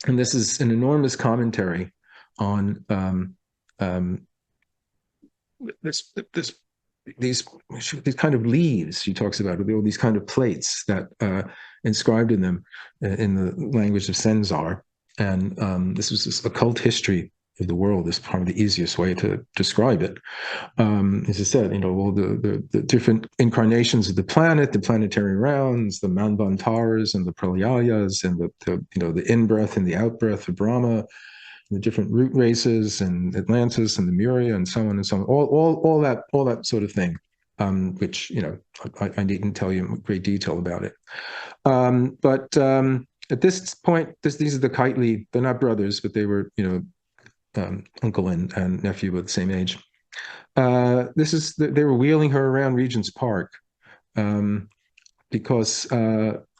Speaker 1: and this is an enormous commentary on these kind of leaves she talks about, all these kind of plates that inscribed in them in the language of Senzar. And this was this occult history of the world. Is probably the easiest way to describe it. As I said, all the different incarnations of the planet, the planetary rounds, the Manvantaras and the Pralayas, and the in-breath and the out-breath of Brahma, the different root races, and Atlantis and the Muria, and so on and so on. All that sort of thing, which I needn't tell you in great detail about it. But At this point, these are the Kitely. They're not brothers, but they were, uncle and nephew of the same age. They were wheeling her around Regent's Park um, because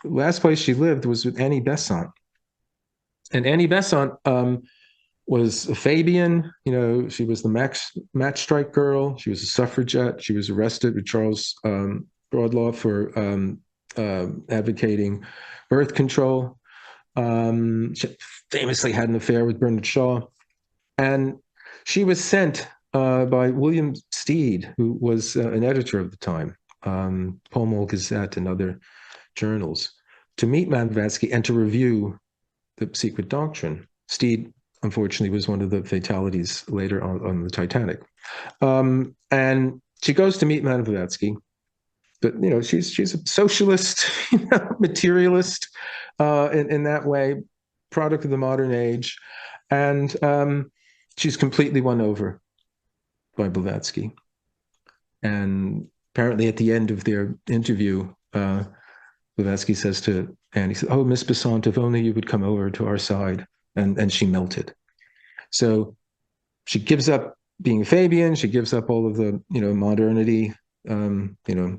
Speaker 1: last place she lived was with Annie Besant, and Annie Besant was a Fabian. She was the match strike girl. She was a suffragette. She was arrested with Charles Broadlaw for advocating birth control. She famously had an affair with Bernard Shaw, and she was sent by William Steed, who was an editor of the time, Pall Mall Gazette and other journals, to meet Blavatsky and to review the secret doctrine. Steed, unfortunately, was one of the fatalities later on the Titanic. And she goes to meet Blavatsky, but she's a socialist, materialist in that way, product of the modern age, and she's completely won over by Blavatsky. And apparently, at the end of their interview, Blavatsky says to Annie, "Oh, Miss Besant, if only you would come over to our side," and she melted. So she gives up being a Fabian. She gives up all of the modernity,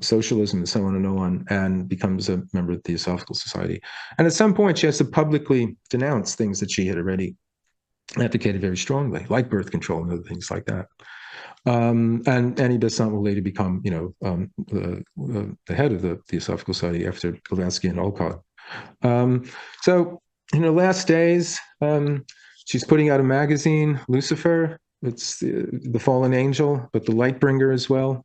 Speaker 1: socialism, and so on and so on, and becomes a member of the Theosophical Society. And at some point, she has to publicly denounce things that she had already advocated very strongly, like birth control and other things like that. And Annie Besant will later become, the head of the Theosophical Society after Blavatsky and Olcott. So in her last days, she's putting out a magazine, Lucifer. It's the fallen angel, but the light bringer as well.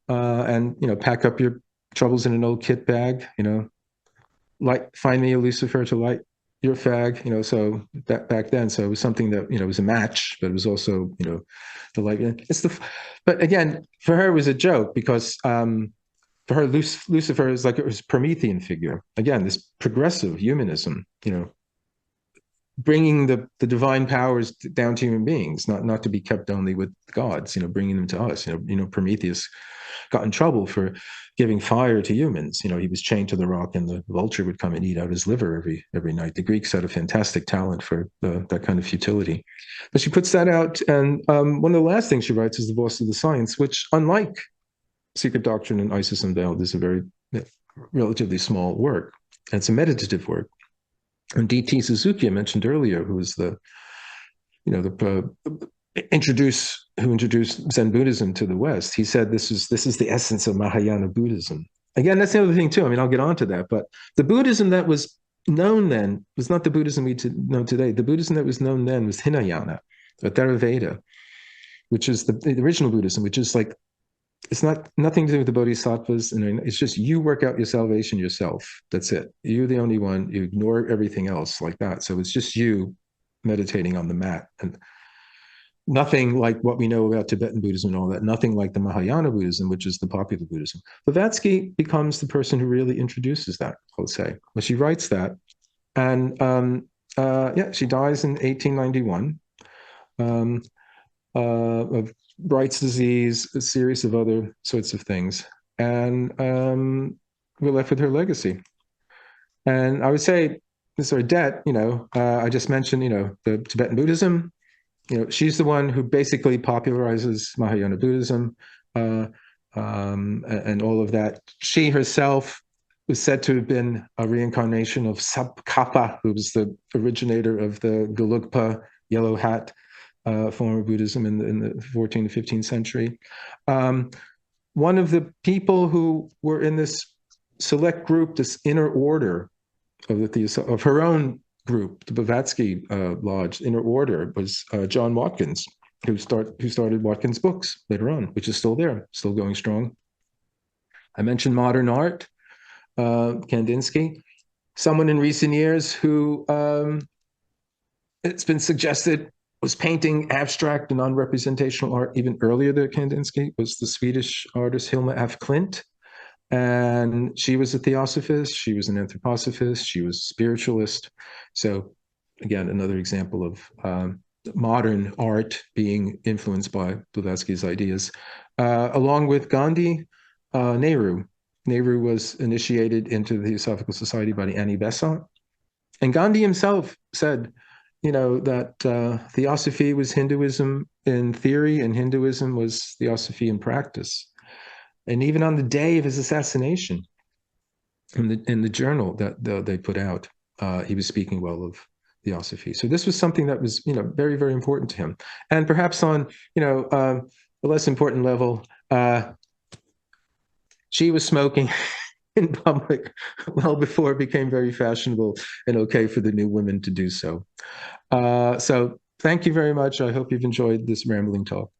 Speaker 1: And pack up your troubles in an old kit bag. Find me a Lucifer to light your fag. So that back then, so it was something that was a match, but it was also the light. But again, for her, it was a joke because for her, Lucifer is like it was Promethean figure. Again, this progressive humanism, bringing the divine powers down to human beings, not to be kept only with gods, bringing them to us. Prometheus got in trouble for giving fire to humans. He was chained to the rock and the vulture would come and eat out his liver every night. The Greeks had a fantastic talent for that kind of futility. But she puts that out, and one of the last things she writes is The Voice of the Science, which, unlike Secret Doctrine and Isis Unveiled, is a very relatively small work. And it's a meditative work. And D.T. Suzuki, I mentioned earlier, who was who introduced Zen Buddhism to the West, he said this is the essence of Mahayana Buddhism. Again, that's the other thing too. I mean, I'll get onto that, but the Buddhism that was known then was not the Buddhism we know today. The Buddhism that was known then was Hinayana, or Theravada, which is the original Buddhism, which is like, it's nothing to do with the bodhisattvas, and it's just you work out your salvation yourself. That's it. You're the only one. You ignore everything else like that. So it's just you meditating on the mat, and nothing like what we know about Tibetan Buddhism and all that. Nothing like the Mahayana Buddhism, which is the popular Buddhism. Blavatsky becomes the person who really introduces that, I would say. But she writes that, and she dies in 1891 of Bright's disease, a series of other sorts of things, and we're left with her legacy. And I would say, sorry, debt. I just mentioned, the Tibetan Buddhism. She's the one who basically popularizes Mahayana Buddhism and all of that. She herself was said to have been a reincarnation of Sabkapa, who was the originator of the Gelugpa yellow hat form of Buddhism in the 14th to 15th century. One of the people who were in this select group, this inner order of her own group, the Blavatsky Lodge inner order, was John Watkins, who started Watkins Books later on, which is still there, still going strong. I mentioned modern art, Kandinsky, someone in recent years who it's been suggested was painting abstract and non-representational art even earlier than Kandinsky, was the Swedish artist Hilma af Klint. And she was a theosophist, she was an anthroposophist, she was a spiritualist. So again, another example of modern art being influenced by Blavatsky's ideas. Along with Gandhi, Nehru. Nehru was initiated into the Theosophical Society by Annie Besant. And Gandhi himself said, that theosophy was Hinduism in theory, and Hinduism was theosophy in practice. And even on the day of his assassination, in the journal that they put out, he was speaking well of theosophy. So this was something that was, very, very important to him. And perhaps on, a less important level, she was smoking in public well before it became very fashionable and okay for the new women to do so. So thank you very much. I hope you've enjoyed this rambling talk.